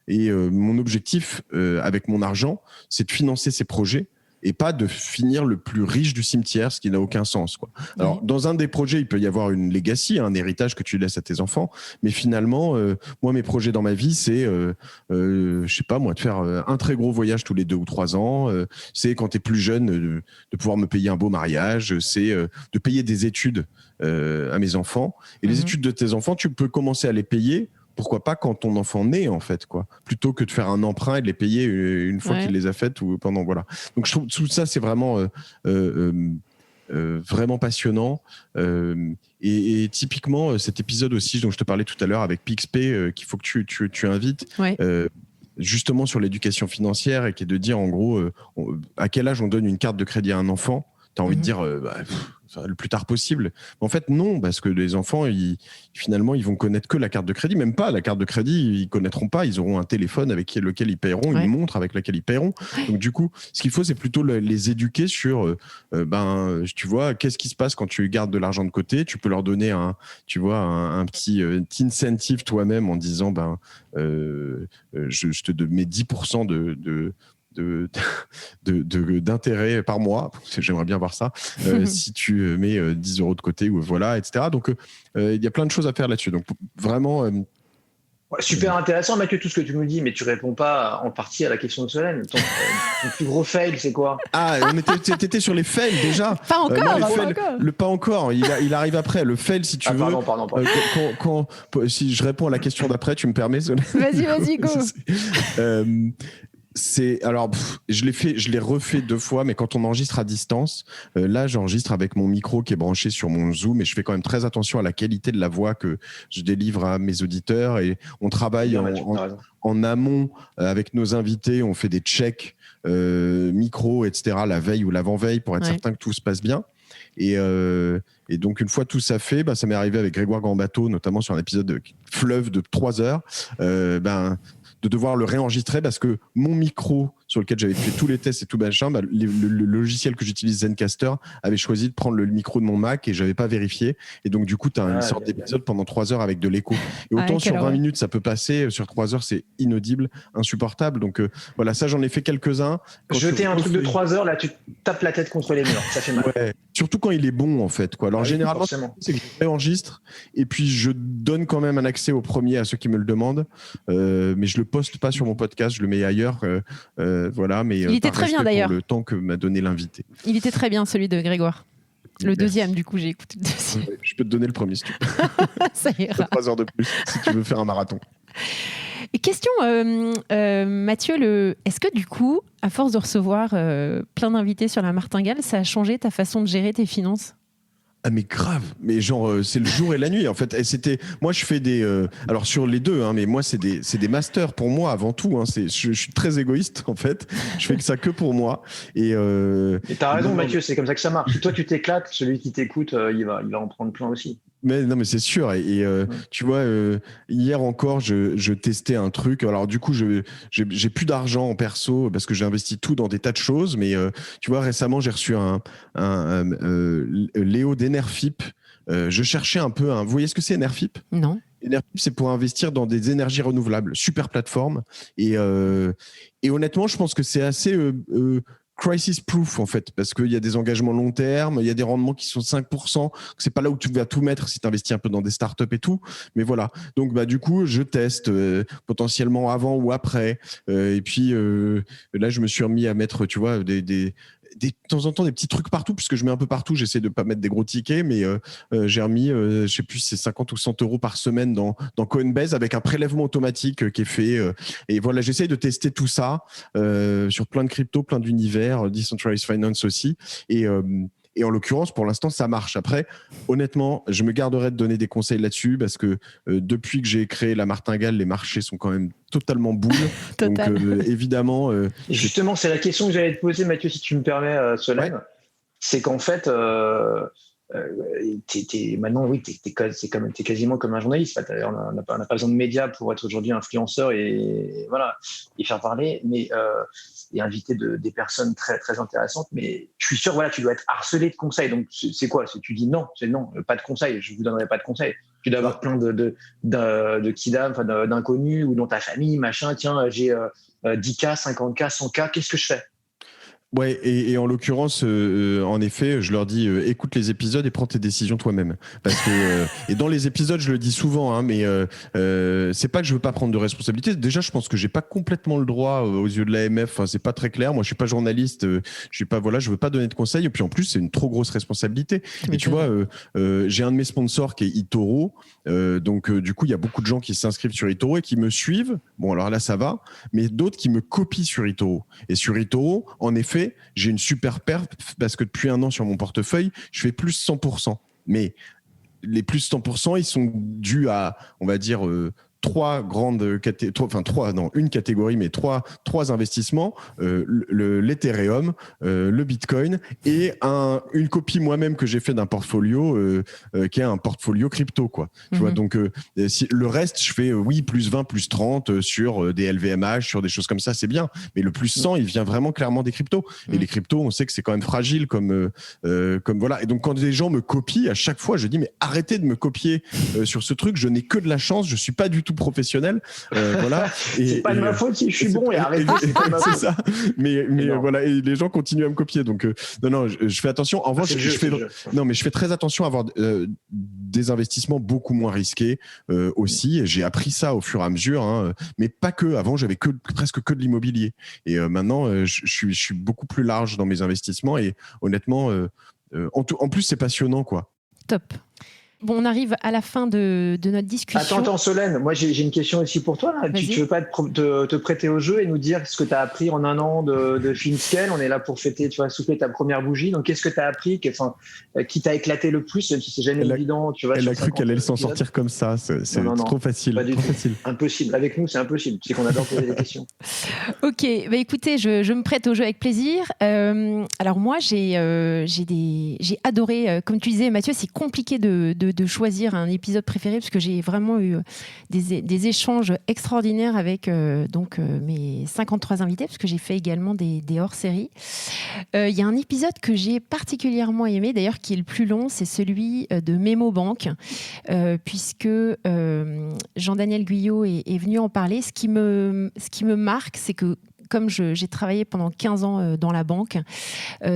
et mon objectif avec mon argent, c'est de financer ces projets et pas de finir le plus riche du cimetière, ce qui n'a aucun sens, quoi. Alors, dans un des projets, il peut y avoir une legacy, un héritage que tu laisses à tes enfants, mais finalement, moi, mes projets dans ma vie, c'est, je sais pas, moi, de faire un très gros voyage tous les 2 ou 3 ans, c'est quand tu es plus jeune, de pouvoir me payer un beau mariage, c'est de payer des études à mes enfants. Et les études de tes enfants, tu peux commencer à les payer. Pourquoi pas quand ton enfant naît, en fait, quoi, plutôt que de faire un emprunt et de les payer une fois qu'il les a faites ou pendant, voilà. Donc, je trouve tout ça, c'est vraiment, vraiment passionnant. Et typiquement, cet épisode aussi dont je te parlais tout à l'heure avec PixPay, qu'il faut que tu invites, justement sur l'éducation financière, et qui est de dire, en gros, à quel âge on donne une carte de crédit à un enfant. Tu as envie de dire le plus tard possible. Mais en fait, non, parce que les enfants, finalement, ils vont connaître que la carte de crédit. Même pas la carte de crédit, ils connaîtront pas. Ils auront un téléphone avec lequel ils paieront, une montre avec laquelle ils paieront. Donc, du coup, ce qu'il faut, c'est plutôt les éduquer sur, tu vois, qu'est-ce qui se passe quand tu gardes de l'argent de côté. Tu peux leur donner un petit incentive toi-même en disant, je te mets 10% d'intérêt par mois, j'aimerais bien voir ça, si tu mets 10 € de côté, ou voilà, etc. Donc il y a plein de choses à faire là-dessus, donc vraiment super intéressant, Mathieu, tout ce que tu nous dis, mais tu réponds pas en partie à la question de Solène. Ton plus gros fail, c'est quoi? T'étais sur les fails déjà. Pas encore. Pas encore. Il arrive après. Le fail, si tu veux. Pardon. Si je réponds à la question d'après, tu me permets, Solène? Vas-y, go. Je l'ai refait 2 fois, mais quand on enregistre à distance, là j'enregistre avec mon micro qui est branché sur mon Zoom, et je fais quand même très attention à la qualité de la voix que je délivre à mes auditeurs, et on travaille en amont avec nos invités, on fait des checks micro, etc., la veille ou l'avant-veille pour être certain que tout se passe bien. Et donc, une fois tout ça fait, ça m'est arrivé avec Grégoire Grand-Bateau, notamment sur un épisode de Fleuve de 3 heures, de devoir le réenregistrer parce que mon micro sur lequel j'avais fait tous les tests et tout machin, le logiciel que j'utilise, Zencastr, avait choisi de prendre le micro de mon Mac et j'avais pas vérifié. Et donc, du coup, tu as une sorte d'épisode pendant 3 heures avec de l'écho. Et autant sur 20 minutes, ça peut passer, sur 3 heures, c'est inaudible, insupportable. Donc, voilà, ça, j'en ai fait quelques-uns. Jeter un truc de 3 heures, là, tu tapes la tête contre les murs. Ça fait mal. Ouais. Surtout quand il est bon, en fait, quoi. Alors, généralement, c'est que je réenregistre et puis je donne quand même un accès au premier à ceux qui me le demandent. Mais je le poste pas sur mon podcast, je le mets ailleurs. Voilà, mais il était très bien d'ailleurs. Pour le temps que m'a donné l'invité. Il était très bien, celui de Grégoire. Le deuxième, du coup, j'ai écouté le deuxième. Ouais, je peux te donner le premier si tu veux. Ça ira. 3 heures de plus si tu veux faire un marathon. Et question, Mathieu, est-ce que du coup, à force de recevoir plein d'invités sur la martingale, ça a changé ta façon de gérer tes finances ? Ah mais grave, mais genre c'est le jour et la nuit en fait. Et moi je fais des alors sur les deux mais moi c'est des masters pour moi avant tout je suis très égoïste en fait. Je fais que ça que pour moi et t'as raison Mathieu, c'est comme ça que ça marche. Toi tu t'éclates, celui qui t'écoute il va en prendre plein aussi. Mais non mais c'est sûr et tu vois hier encore je testais un truc. Alors du coup j'ai plus d'argent en perso parce que j'ai investi tout dans des tas de choses, mais tu vois récemment j'ai reçu un Léo d'Enerfip. Je cherchais un peu vous voyez ce que c'est Enerfip ? Non. Enerfip, c'est pour investir dans des énergies renouvelables, super plateforme et honnêtement je pense que c'est assez crisis proof en fait, parce qu'il y a des engagements long terme, il y a des rendements qui sont 5%, c'est pas là où tu vas tout mettre si tu investis un peu dans des startups et tout, mais voilà. Donc du coup, je teste potentiellement avant ou après, et puis là je me suis remis à mettre, tu vois, de temps en temps des petits trucs partout, puisque je mets un peu partout, j'essaie de pas mettre des gros tickets, mais j'ai remis, je sais plus, c'est 50 ou 100 euros par semaine dans Coinbase avec un prélèvement automatique qui est fait. Et voilà, j'essaie de tester tout ça sur plein de cryptos, plein d'univers, Decentralized Finance aussi. Et en l'occurrence, pour l'instant, ça marche. Après, honnêtement, je me garderai de donner des conseils là-dessus parce que depuis que j'ai créé la martingale, les marchés sont quand même totalement boules. Total. Donc, évidemment... Justement, c'est la question que j'allais te poser, Mathieu, si tu me permets, Solène. Ouais. C'est qu'en fait, maintenant, oui, t'es quasiment comme un journaliste. On n'a pas besoin de médias pour être aujourd'hui influenceur et voilà, et faire parler, mais et inviter des personnes très, très intéressantes. Mais je suis sûr, voilà, tu dois être harcelé de conseils. Donc, c'est quoi ? Si tu dis non, c'est non, pas de conseils, je ne vous donnerai pas de conseils. Tu dois avoir plein de kidam, enfin, d'inconnus ou dans ta famille, machin. Tiens, j'ai 10K, 50K, 100K, qu'est-ce que je fais ? Ouais, et en l'occurrence, en effet, je leur dis écoute les épisodes et prends tes décisions toi-même. Parce que et dans les épisodes, je le dis souvent, mais c'est pas que je veux pas prendre de responsabilité. Déjà, je pense que j'ai pas complètement le droit aux yeux de l'AMF. Enfin, c'est pas très clair. Moi, je suis pas journaliste. Je suis pas je veux pas donner de conseils. Et puis en plus, c'est une trop grosse responsabilité. Et tu vois, j'ai un de mes sponsors qui est eToro. Donc du coup, il y a beaucoup de gens qui s'inscrivent sur eToro et qui me suivent. Bon, alors là, ça va. Mais d'autres qui me copient sur eToro. Et sur eToro, en effet, j'ai une super perf parce que depuis 1 an sur mon portefeuille, je fais plus 100%. Mais les plus 100%, ils sont dus à, on va dire, une catégorie, mais trois investissements, l'Ethereum, le Bitcoin et une copie moi-même que j'ai fait d'un portfolio qui est un portfolio crypto, quoi. Tu vois, donc le reste, je fais plus 20, plus 30 sur des LVMH, sur des choses comme ça, c'est bien. Mais le plus 100, il vient vraiment clairement des cryptos. Et les cryptos, on sait que c'est quand même fragile comme voilà. Et donc quand des gens me copient, à chaque fois, je dis mais arrêtez de me copier sur ce truc. Je n'ai que de la chance. Je suis pas du tout professionnel, voilà. C'est pas de ma faute si je suis bon et arrêtez. C'est ça. Mais voilà, et les gens continuent à me copier. Donc non, je fais attention. En revanche, je fais très attention à avoir des investissements beaucoup moins risqués aussi. Et j'ai appris ça au fur et à mesure, mais pas que. Avant, j'avais presque que de l'immobilier. Et maintenant, je suis beaucoup plus large dans mes investissements. Et honnêtement, en plus, c'est passionnant, quoi. Top. Bon, on arrive à la fin de notre discussion. Attends, Solène, moi j'ai une question aussi pour toi. Là. Tu veux pas te prêter au jeu et nous dire ce que tu as appris en un an de FinScale? On est là pour fêter, tu vas souffler ta première bougie. Donc qu'est-ce que tu as appris? Qui t'a éclaté le plus, même si c'est jamais évident, tu vois. Elle a cru qu'elle allait s'en sortir comme ça. C'est trop facile. Pas du tout. Impossible. Avec nous, c'est impossible. C'est qu'on adore poser des questions. Ok, bah écoutez, je me prête au jeu avec plaisir. Alors moi, j'ai adoré, comme tu disais Mathieu, c'est compliqué de choisir un épisode préféré parce que j'ai vraiment eu des échanges extraordinaires avec mes 53 invités, parce que j'ai fait également des hors-séries. Il y a un épisode que j'ai particulièrement aimé, d'ailleurs qui est le plus long, c'est celui de Memo Bank, puisque Jean-Daniel Guyot est venu en parler. Ce qui me marque, c'est que comme j'ai travaillé pendant 15 ans dans la banque,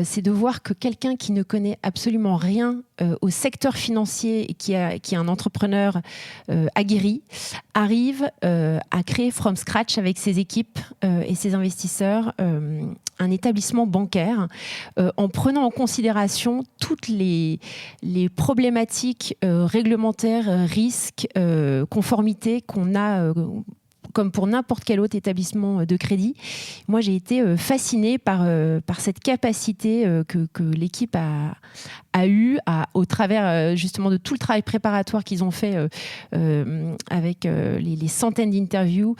c'est de voir que quelqu'un qui ne connaît absolument rien au secteur financier et qui est un entrepreneur aguerri, arrive à créer from scratch avec ses équipes et ses investisseurs un établissement bancaire en prenant en considération toutes les problématiques réglementaires, risques, conformités qu'on a comme pour n'importe quel autre établissement de crédit. Moi, j'ai été fascinée par cette capacité que l'équipe a eue au travers justement de tout le travail préparatoire qu'ils ont fait avec les centaines d'interviews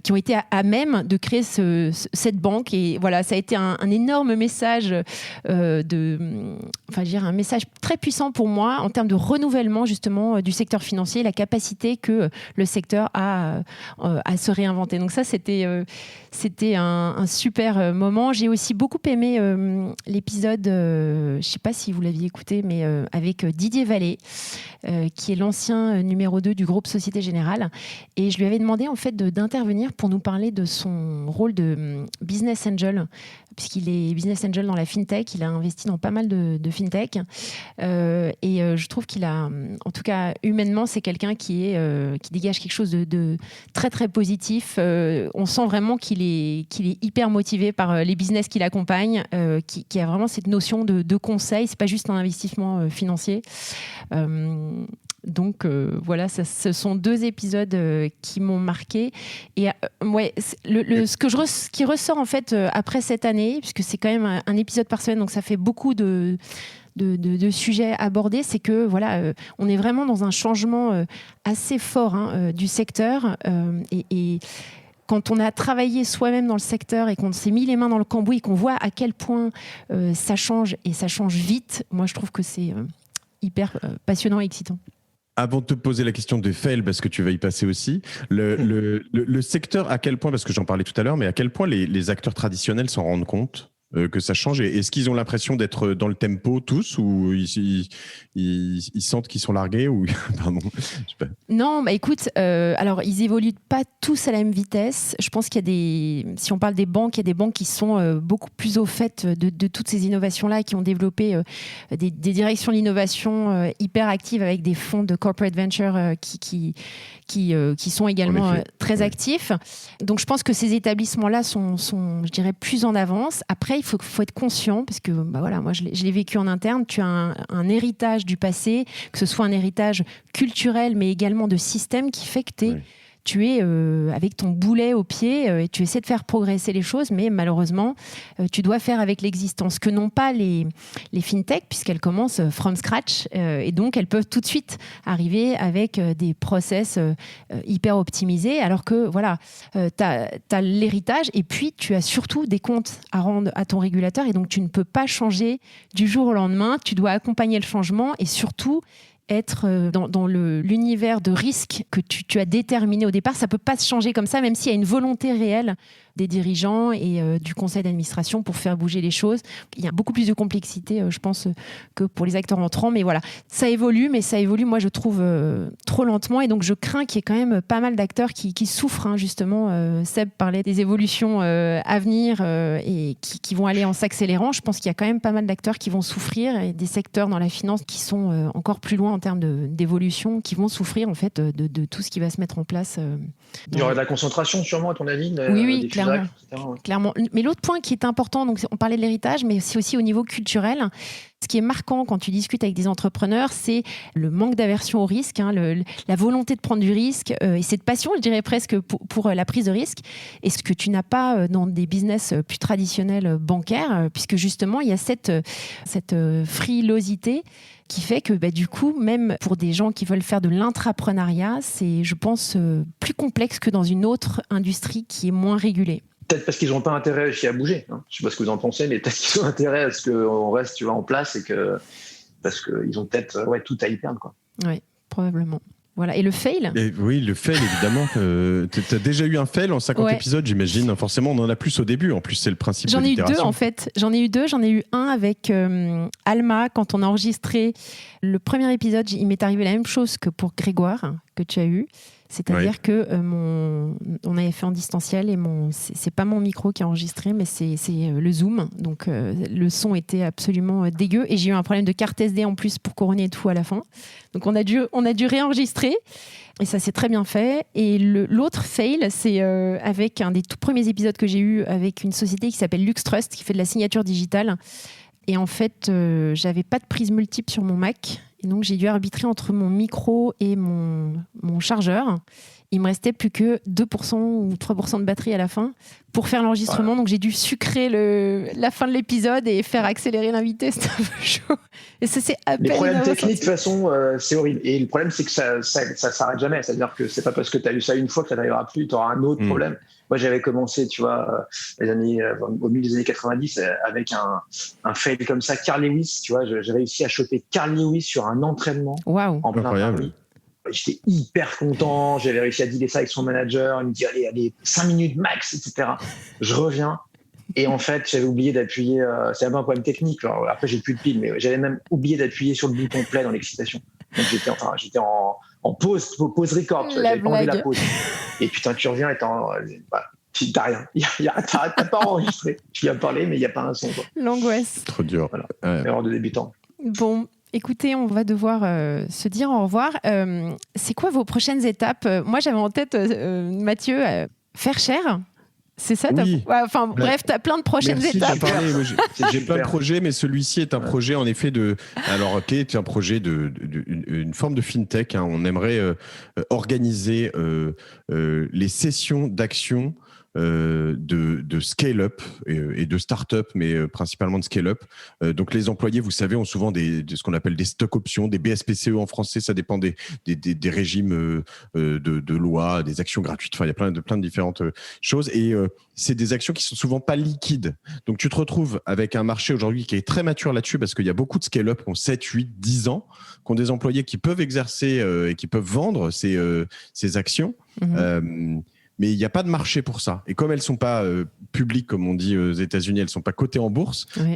qui ont été à même de créer cette banque. Et voilà, ça a été un énorme message un message très puissant pour moi en termes de renouvellement justement du secteur financier, la capacité que le secteur a à se réinventer. Donc ça, c'était un super moment. J'ai aussi beaucoup aimé l'épisode, je ne sais pas si vous l'aviez écouté, mais avec Didier Vallée, qui est l'ancien numéro 2 du groupe Société Générale. Et je lui avais demandé en fait d'intervenir pour nous parler de son rôle de business angel, puisqu'il est business angel dans la fintech. Il a investi dans pas mal de fintech. Je trouve qu'il a, en tout cas humainement, c'est quelqu'un qui dégage quelque chose de très très positif. On sent vraiment qu'il est hyper motivé par les business qu'il accompagne, qui a vraiment cette notion de conseil. C'est pas juste un investissement financier. Donc voilà, ce sont 2 épisodes qui m'ont marqué. Et ce qui ressort en fait après cette année, puisque c'est quand même un épisode par semaine, donc ça fait beaucoup de sujets abordés, c'est que voilà, on est vraiment dans un changement assez fort du secteur et quand on a travaillé soi-même dans le secteur et qu'on s'est mis les mains dans le cambouis et qu'on voit à quel point ça change et ça change vite, moi je trouve que c'est hyper passionnant et excitant. Avant de te poser la question de fail, parce que tu vas y passer aussi, le secteur, à quel point, parce que j'en parlais tout à l'heure, mais à quel point les acteurs traditionnels s'en rendent compte que ça change? Est-ce qu'ils ont l'impression d'être dans le tempo tous, ou ils sentent qu'ils sont largués ou... Pardon, je sais pas. Non, bah écoute, alors ils évoluent pas tous à la même vitesse. Je pense qu'il y a si on parle des banques, il y a des banques qui sont beaucoup plus au fait de toutes ces innovations-là, qui ont développé des directions d'innovation hyper actives avec des fonds de corporate venture qui sont également très actifs. Donc je pense que ces établissements-là sont, je dirais, plus en avance. Après, il faut être conscient, parce que voilà, moi je l'ai vécu en interne, tu as un héritage du passé, que ce soit un héritage culturel, mais également de système qui fait que tu es avec ton boulet au pied et tu essaies de faire progresser les choses, mais malheureusement, tu dois faire avec l'existence, que n'ont pas les fintech, puisqu'elles commencent from scratch et donc elles peuvent tout de suite arriver avec des process hyper optimisés, alors que voilà, tu as l'héritage et puis tu as surtout des comptes à rendre à ton régulateur et donc tu ne peux pas changer du jour au lendemain, tu dois accompagner le changement et surtout être dans l'univers de risque que tu as déterminé au départ. Ça ne peut pas se changer comme ça, même s'il y a une volonté réelle des dirigeants et du conseil d'administration pour faire bouger les choses. Il y a beaucoup plus de complexité, je pense, que pour les acteurs entrants. Mais voilà, ça évolue, moi, je trouve trop lentement. Et donc, je crains qu'il y ait quand même pas mal d'acteurs qui souffrent, justement. Seb parlait des évolutions à venir et qui vont aller en s'accélérant. Je pense qu'il y a quand même pas mal d'acteurs qui vont souffrir et des secteurs dans la finance qui sont encore plus loin en termes d'évolution, qui vont souffrir, en fait, de tout ce qui va se mettre en place. Il y aurait de la concentration, sûrement, à ton avis? Oui, clairement. Mais l'autre point qui est important, donc on parlait de l'héritage, mais c'est aussi au niveau culturel. Ce qui est marquant quand tu discutes avec des entrepreneurs, c'est le manque d'aversion au risque, la volonté de prendre du risque et cette passion, je dirais presque, pour la prise de risque. Et ce que tu n'as pas dans des business plus traditionnels bancaires, puisque justement, il y a cette frilosité qui fait que du coup, même pour des gens qui veulent faire de l'intrapreneuriat, c'est, je pense, plus complexe que dans une autre industrie qui est moins régulée. Peut-être parce qu'ils n'ont pas intérêt aussi à bouger. Je ne sais pas ce que vous en pensez, mais peut-être qu'ils ont intérêt à ce qu'on reste en place parce qu'ils ont peut-être tout à y perdre. Oui, probablement. Voilà. Et le fail ? Oui, le fail, évidemment. Tu as déjà eu un fail en 50 épisodes, j'imagine. Forcément, on en a plus au début. En plus, c'est le principe de l'itération. J'en ai eu deux, en fait. J'en ai eu un avec Alma, quand on a enregistré le premier épisode. Il m'est arrivé la même chose que pour Grégoire, que tu as eu. C'est-à-dire que on avait fait en distanciel et c'est pas mon micro qui a enregistré, mais c'est le Zoom. Donc le son était absolument dégueu et j'ai eu un problème de carte SD en plus pour couronner tout à la fin. Donc on a dû réenregistrer et ça s'est très bien fait. Et l'autre fail, c'est avec un des tout premiers épisodes que j'ai eu avec une société qui s'appelle LuxTrust qui fait de la signature digitale. Et en fait, j'avais pas de prise multiple sur mon Mac. Et donc, j'ai dû arbitrer entre mon micro et mon chargeur. Il me restait plus que 2% ou 3% de batterie à la fin pour faire l'enregistrement. Voilà. Donc, j'ai dû sucrer la fin de l'épisode et faire accélérer l'invité. C'était un peu chaud. Et ça, c'est à peine. Les problèmes techniques, de toute façon, c'est horrible. Et le problème, c'est que ça s'arrête jamais. C'est-à-dire que c'est pas parce que tu as eu ça une fois que ça n'arrivera plus. Tu auras un autre problème. Moi, j'avais commencé, tu vois, au milieu des années 90 avec un fail comme ça. Carl Lewis, tu vois, j'ai réussi à choper Carl Lewis sur un entraînement en plein Paris. J'étais hyper content. J'avais réussi à dealer ça avec son manager. Il me dit, allez, 5 minutes max, etc. Je reviens. Et en fait, j'avais oublié d'appuyer. C'est un peu un problème technique. Alors, après, j'ai plus de pile, mais j'avais même oublié d'appuyer sur le bouton play dans l'excitation. Donc, j'étais en pause record. J'avais pas enlevé la pause. Et putain, tu reviens et t'as rien. T'as pas enregistré. Tu viens parler, mais il n'y a pas un son. L'angoisse. Trop dur. Voilà. Erreur de débutant. Bon. Écoutez, on va devoir se dire au revoir. C'est quoi vos prochaines étapes ? Moi, j'avais en tête, Mathieu, faire cher. C'est ça oui. Bref, tu as plein de prochaines étapes. J'ai plein de projets, mais celui-ci est un projet en effet qui est un projet une forme de fintech. On aimerait organiser les sessions d'actions de scale-up et de start-up, mais principalement de scale-up. Donc les employés, vous savez, ont souvent ce qu'on appelle des stock options, des BSPCE en français, ça dépend des régimes de loi, des actions gratuites, enfin il y a plein de différentes choses et c'est des actions qui sont souvent pas liquides. Donc tu te retrouves avec un marché aujourd'hui qui est très mature là-dessus parce qu'il y a beaucoup de scale-up qui ont 7, 8, 10 ans, qui ont des employés qui peuvent exercer et qui peuvent vendre ces actions. Mais il n'y a pas de marché pour ça. Et comme elles ne sont pas publiques, comme on dit aux États-Unis, elles ne sont pas cotées en bourse, ce n'est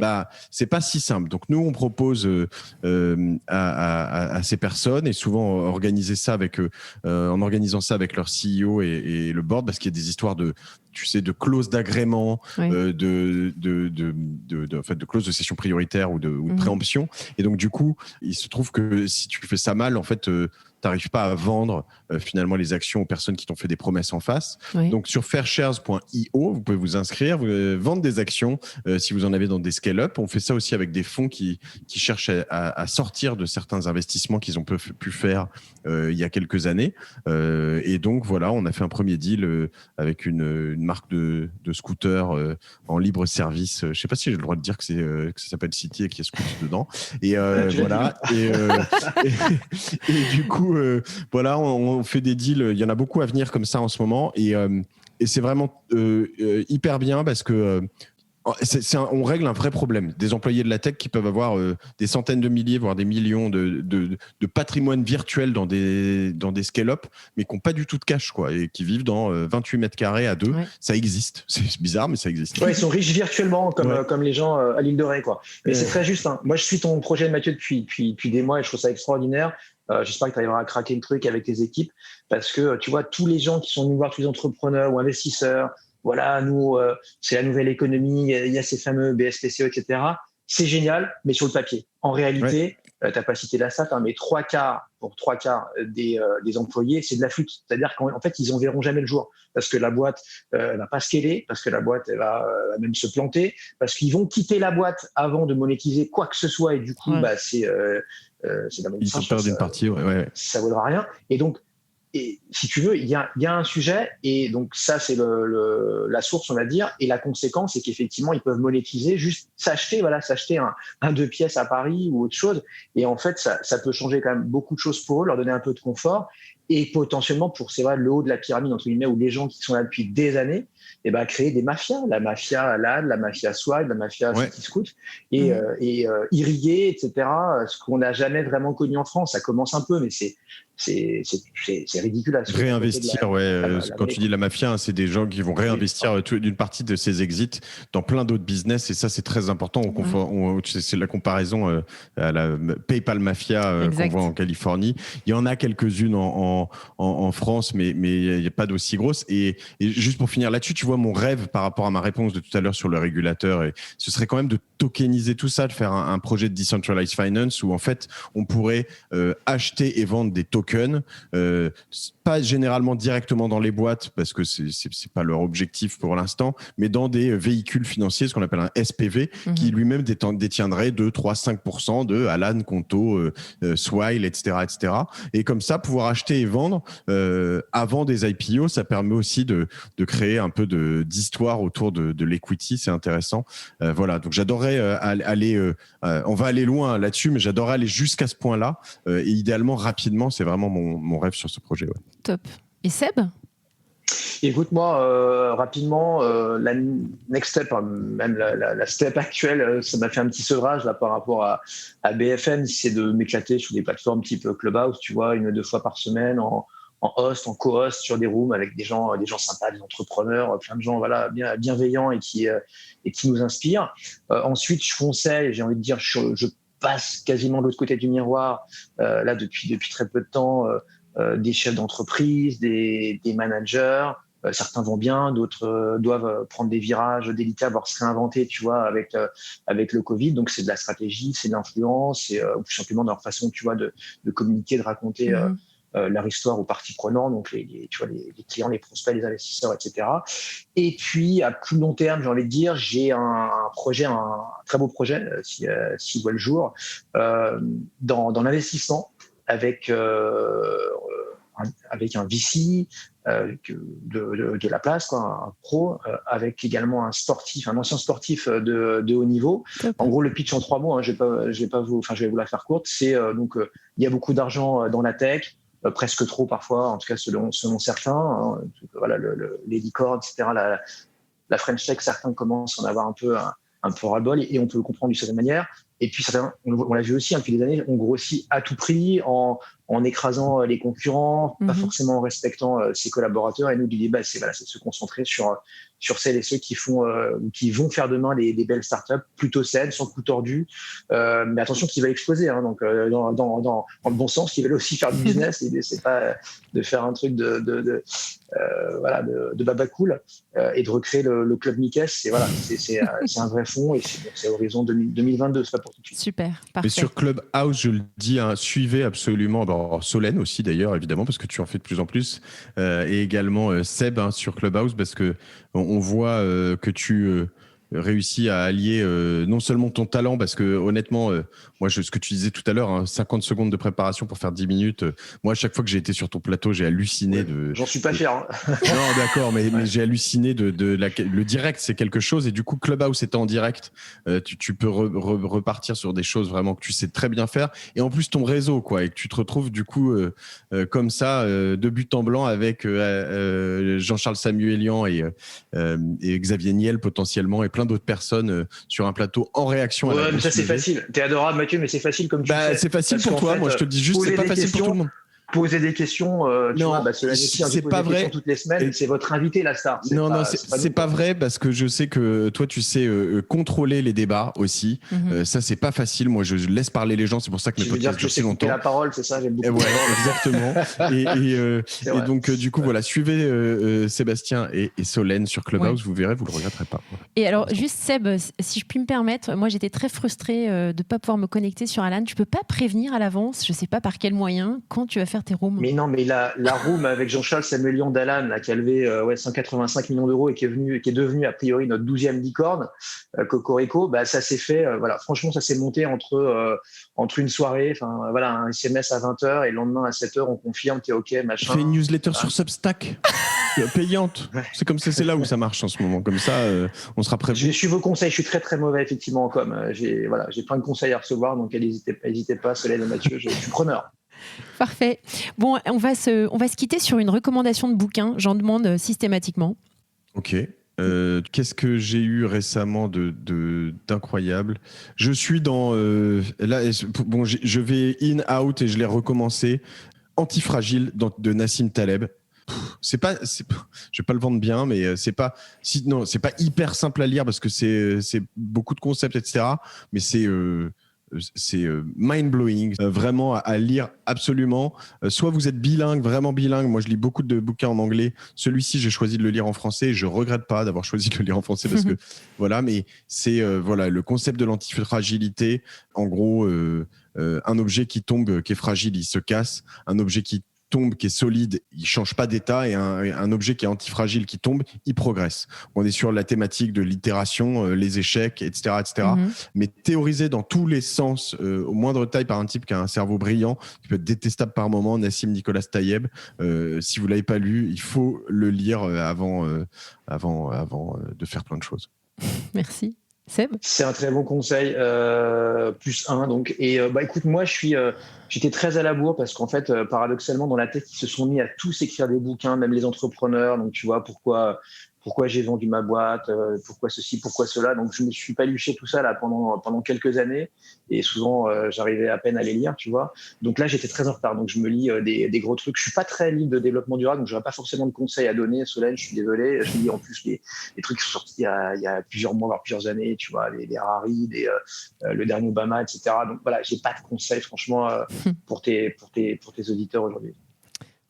pas si simple. Donc nous, on propose à ces personnes, et souvent organiser ça en organisant ça avec leur CEO et le board, parce qu'il y a des histoires de clauses d'agrément, de clauses de cession prioritaire ou de préemption. Et donc, du coup, il se trouve que si tu fais ça mal, en fait, t'arrives pas à vendre finalement les actions aux personnes qui t'ont fait des promesses en face. Donc sur fairshares.io, vous pouvez vous inscrire, vendre des actions si vous en avez dans des scale-up. On fait ça aussi avec des fonds qui cherchent à sortir de certains investissements qu'ils ont pu faire il y a quelques années. Et donc voilà, on a fait un premier deal avec une marque de scooter en libre service. Je sais pas si j'ai le droit de dire que ça s'appelle City et qu'il y a scooter dedans. Et voilà. Et du coup, voilà, on fait des deals. Il y en a beaucoup à venir comme ça en ce moment. Et c'est vraiment hyper bien parce que on règle un vrai problème. Des employés de la tech qui peuvent avoir des centaines de milliers, voire des millions de patrimoine virtuel dans des scale-up, mais qui n'ont pas du tout de cash, quoi, et qui vivent dans 28 mètres carrés à 2. Ça existe. C'est bizarre, mais ça existe. Ils sont riches virtuellement, comme les gens à l'île de Ré, quoi. Mais c'est très juste. Moi, je suis ton projet de Mathieu depuis des mois et je trouve ça extraordinaire. J'espère que tu arriveras à craquer le truc avec tes équipes parce que tu vois, tous les gens qui sont venus voir, tous les entrepreneurs ou investisseurs, voilà, nous, c'est la nouvelle économie, il y a ces fameux BSPCE, etc. C'est génial, mais sur le papier. En réalité, tu n'as pas cité la stat, mais 3/4 pour 3/4 des employés, c'est de la flûte. C'est-à-dire qu'en fait, ils en verront jamais le jour parce que la boîte va pas scaler, parce que la boîte elle va même se planter, parce qu'ils vont quitter la boîte avant de monétiser quoi que ce soit et du coup, c'est la Ils se perdent une partie, ça vaudra rien. Et donc, si tu veux, il y a un sujet, et donc ça, c'est la source, on va dire, et la conséquence, c'est qu'effectivement, ils peuvent monétiser, juste s'acheter un 2 pièces à Paris ou autre chose, et en fait, ça peut changer quand même beaucoup de choses pour eux, leur donner un peu de confort, et potentiellement pour, c'est vrai, le haut de la pyramide, entre guillemets, où les gens qui sont là depuis des années, créer des mafias, la mafia LAN, la mafia SWAT, la mafia City-Scout, et irriguer, etc., ce qu'on n'a jamais vraiment connu en France. Ça commence un peu, mais c'est ridicule. Réinvestir, quand tu dis la mafia, c'est des gens qui vont réinvestir d'une partie de ces exits dans plein d'autres business, et ça, c'est très important. C'est la comparaison à la PayPal Mafia qu'on voit en Californie. Il y en a quelques-unes en France, mais il n'y a pas d'aussi grosses. Et juste pour finir là-dessus, tu vois, mon rêve par rapport à ma réponse de tout à l'heure sur le régulateur, ce serait quand même de tokeniser tout ça, de faire un projet de decentralized finance où en fait, on pourrait acheter et vendre des tokens, pas généralement directement dans les boîtes parce que c'est pas leur objectif pour l'instant, mais dans des véhicules financiers, ce qu'on appelle un SPV, qui lui-même détiendrait 2, 3, 5% de Alan, Conto, Swile, etc., etc. Et comme ça, pouvoir acheter et vendre avant des IPO, ça permet aussi de créer un peu d'histoire autour de l'equity, c'est intéressant. Voilà, donc j'adorerais aller, on va aller loin là-dessus, mais j'adorerais aller jusqu'à ce point-là, et idéalement rapidement, c'est vraiment mon rêve sur ce projet. Ouais. Top. Et Seb ? Écoute, moi, rapidement, la next step, même la step actuelle, ça m'a fait un petit sevrage là, par rapport à BFM, c'est de m'éclater sur des plateformes type Clubhouse, tu vois, 1 ou 2 fois par semaine, en host, en co-host sur des rooms avec des gens sympas, des entrepreneurs, plein de gens bienveillants et qui nous inspirent. Ensuite, je fonçais, j'ai envie de dire, je passe quasiment de l'autre côté du miroir, là depuis très peu de temps, des chefs d'entreprise, des managers. Certains vont bien, d'autres doivent prendre des virages délicats, voire se réinventer, tu vois, avec le Covid. Donc c'est de la stratégie, c'est de l'influence, ou tout simplement de leur façon, tu vois, de communiquer, de raconter leur histoire aux parties prenantes, donc les clients, les prospects, les investisseurs, etc. Et puis à plus long terme, j'ai envie de dire, j'ai un projet, un très beau projet, s'il voit le jour, dans l'investissement avec un VC de la place, quoi, un pro, avec également un ancien sportif de haut niveau. En gros, le pitch en 3 mots, je vais vous la faire courte. C'est donc il y a beaucoup d'argent dans la tech, presque trop parfois, en tout cas selon certains. Voilà, les licornes, etc. La French Tech, certains commencent à en avoir un peu ras-le-bol, et on peut le comprendre d'une certaine manière. Et puis certains, on l'a vu aussi depuis des années, on grossit à tout prix en écrasant les concurrents, pas forcément en respectant ses collaborateurs. Et nous, l'idée, c'est de se concentrer sur celles et ceux qui vont faire demain des belles startups plutôt saines, sans coup tordu, mais attention, qui va exploser, hein, donc dans le bon sens, qui veulent aussi faire du business. L'idée, c'est pas de faire un truc de baba cool, et de recréer le club Mickey. C'est un vrai fond, et c'est horizon 2022, c'est pas pour tout de suite. Super, parfait. Et sur Clubhouse, je le dis, suivez absolument Solène aussi d'ailleurs, évidemment, parce que tu en fais de plus en plus, et également Seb sur Clubhouse, parce que on voit que tu réussis à allier non seulement ton talent, parce que honnêtement, moi, ce que tu disais tout à l'heure, 50 secondes de préparation pour faire 10 minutes, moi, à chaque fois que j'ai été sur ton plateau, j'ai halluciné J'en suis pas fier. Hein. Non, d'accord, mais j'ai halluciné le direct, c'est quelque chose, et du coup, Clubhouse étant en direct, tu peux repartir sur des choses vraiment que tu sais très bien faire, et en plus ton réseau, quoi, et que tu te retrouves du coup comme ça, de but en blanc avec Jean-Charles Samuelian et Xavier Niel potentiellement, et plein d'autres personnes sur un plateau en réaction à la mais ça c'est facile. T'es adorable, Mathieu, mais c'est facile comme tu sais. C'est facile pour toi. Moi, je te dis juste, c'est pas facile pour tout le monde. poser des questions. C'est pas vrai. Toutes les semaines, c'est votre invité la star. C'est pas vrai parce que je sais que toi tu sais contrôler les débats aussi. Ça c'est pas facile. Moi je laisse parler les gens. C'est pour ça que mes podcasts durent si longtemps. La parole, c'est ça. J'aime beaucoup. Ouais, exactement. Et donc du coup voilà, suivez Sébastien et Solène sur Clubhouse. Vous verrez, vous le regretterez pas. Et alors juste Seb, si je puis me permettre, moi j'étais très frustrée de pas pouvoir me connecter sur Alan. Tu peux pas prévenir à l'avance, je sais pas par quel moyen, quand tu vas faire tes rooms. Mais non, mais la room avec Jean-Charles Samuelian d'Alan, qui a levé 185 millions d'euros et qui est devenu a priori notre 12e licorne, Cocorico, ça s'est fait. Franchement, ça s'est monté entre une soirée, un SMS à 20h et le lendemain à 7h, on confirme, t'es OK, machin. Fais une newsletter sur Substack. Payante. Ouais. C'est comme ça, c'est là où ça marche en ce moment. Comme ça, on sera prévenu. Je suis vos conseils. Je suis très très mauvais effectivement en com. J'ai plein de conseils à recevoir, donc n'hésitez pas, Solène et Mathieu, je suis preneur. Parfait. Bon, on va se quitter sur une recommandation de bouquin. J'en demande systématiquement. Ok. Qu'est-ce que j'ai eu récemment d'incroyable? Je suis dans là. Bon, je vais in out et je l'ai recommencé. Antifragile de Nassim Taleb. Je vais pas le vendre bien, mais c'est pas hyper simple à lire parce que c'est beaucoup de concepts, etc. Mais c'est mind-blowing, vraiment à lire absolument. Soit vous êtes bilingue, vraiment bilingue. Moi, je lis beaucoup de bouquins en anglais. Celui-ci, j'ai choisi de le lire en français. Et je regrette pas d'avoir choisi de le lire en français parce que voilà. Mais c'est le concept de l'antifragilité. En gros, un objet qui tombe, qui est fragile, il se casse. Un objet qui tombe, qui est solide, il change pas d'état, et un objet qui est antifragile, qui tombe, il progresse. On est sur la thématique de l'itération, les échecs, etc., etc. Mais théorisé dans tous les sens, au moindre taille, par un type qui a un cerveau brillant, qui peut être détestable par moment, Nassim Nicolas Taleb. Si vous l'avez pas lu, il faut le lire avant de faire plein de choses. Merci. Seb ? C'est un très bon conseil, +1 donc. Et écoute, moi j'étais très à la bourre parce qu'en fait, paradoxalement, dans la tech, ils se sont mis à tous écrire des bouquins, même les entrepreneurs. Donc tu vois, pourquoi j'ai vendu ma boîte, pourquoi ceci, pourquoi cela. Donc je me suis paluché tout ça là pendant quelques années, et souvent j'arrivais à peine à les lire, tu vois. Donc là j'étais très en retard, donc je me lis des gros trucs. Je suis pas très libre de développement durable, donc j'aurais pas forcément de conseils à donner. Solène, je suis désolé, je lis en plus les trucs qui sont sortis il y a plusieurs mois, voire plusieurs années, tu vois, les Harari, le dernier Obama, etc. Donc voilà, j'ai pas de conseils franchement pour tes auditeurs aujourd'hui.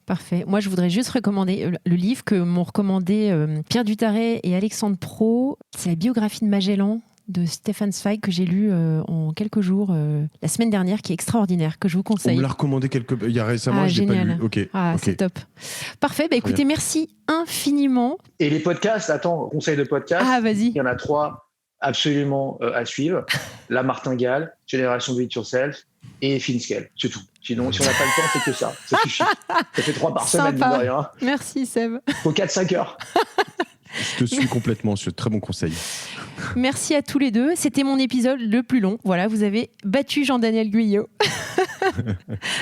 Parfait. Moi, je voudrais juste recommander le livre que m'ont recommandé Pierre Dutaret et Alexandre Pro. C'est la biographie de Magellan de Stefan Zweig que j'ai lu en quelques jours la semaine dernière, qui est extraordinaire, que je vous conseille. On me l'a recommandé il y a récemment, je l'ai pas lu. Okay. C'est top. Parfait. Écoutez, merci infiniment. Et les podcasts, attends, conseil de podcast. Vas-y. Il y en a 3 absolument à suivre. La Martingale, Génération Do It Yourself et Finscale. C'est tout. Sinon, si on n'a pas le temps, c'est que ça. Ça suffit. Ça fait 3 par semaine, de rien. Merci, Seb. Faut 4-5 heures. Je te suis complètement, c'est un très bon conseil. Merci à tous les deux. C'était mon épisode le plus long. Voilà, vous avez battu Jean-Daniel Guyot.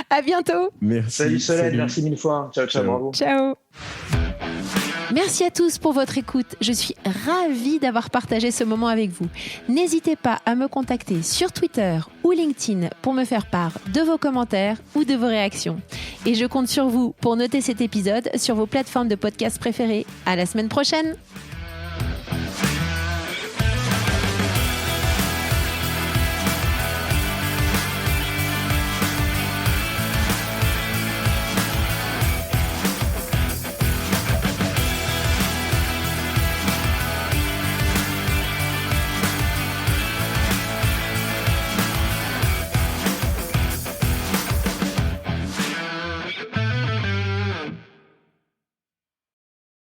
À bientôt. Merci. Salut Solène, merci 1000 fois. Ciao, bravo. Ciao. Merci à tous pour votre écoute. Je suis ravie d'avoir partagé ce moment avec vous. N'hésitez pas à me contacter sur Twitter ou LinkedIn pour me faire part de vos commentaires ou de vos réactions. Et je compte sur vous pour noter cet épisode sur vos plateformes de podcast préférées. À la semaine prochaine.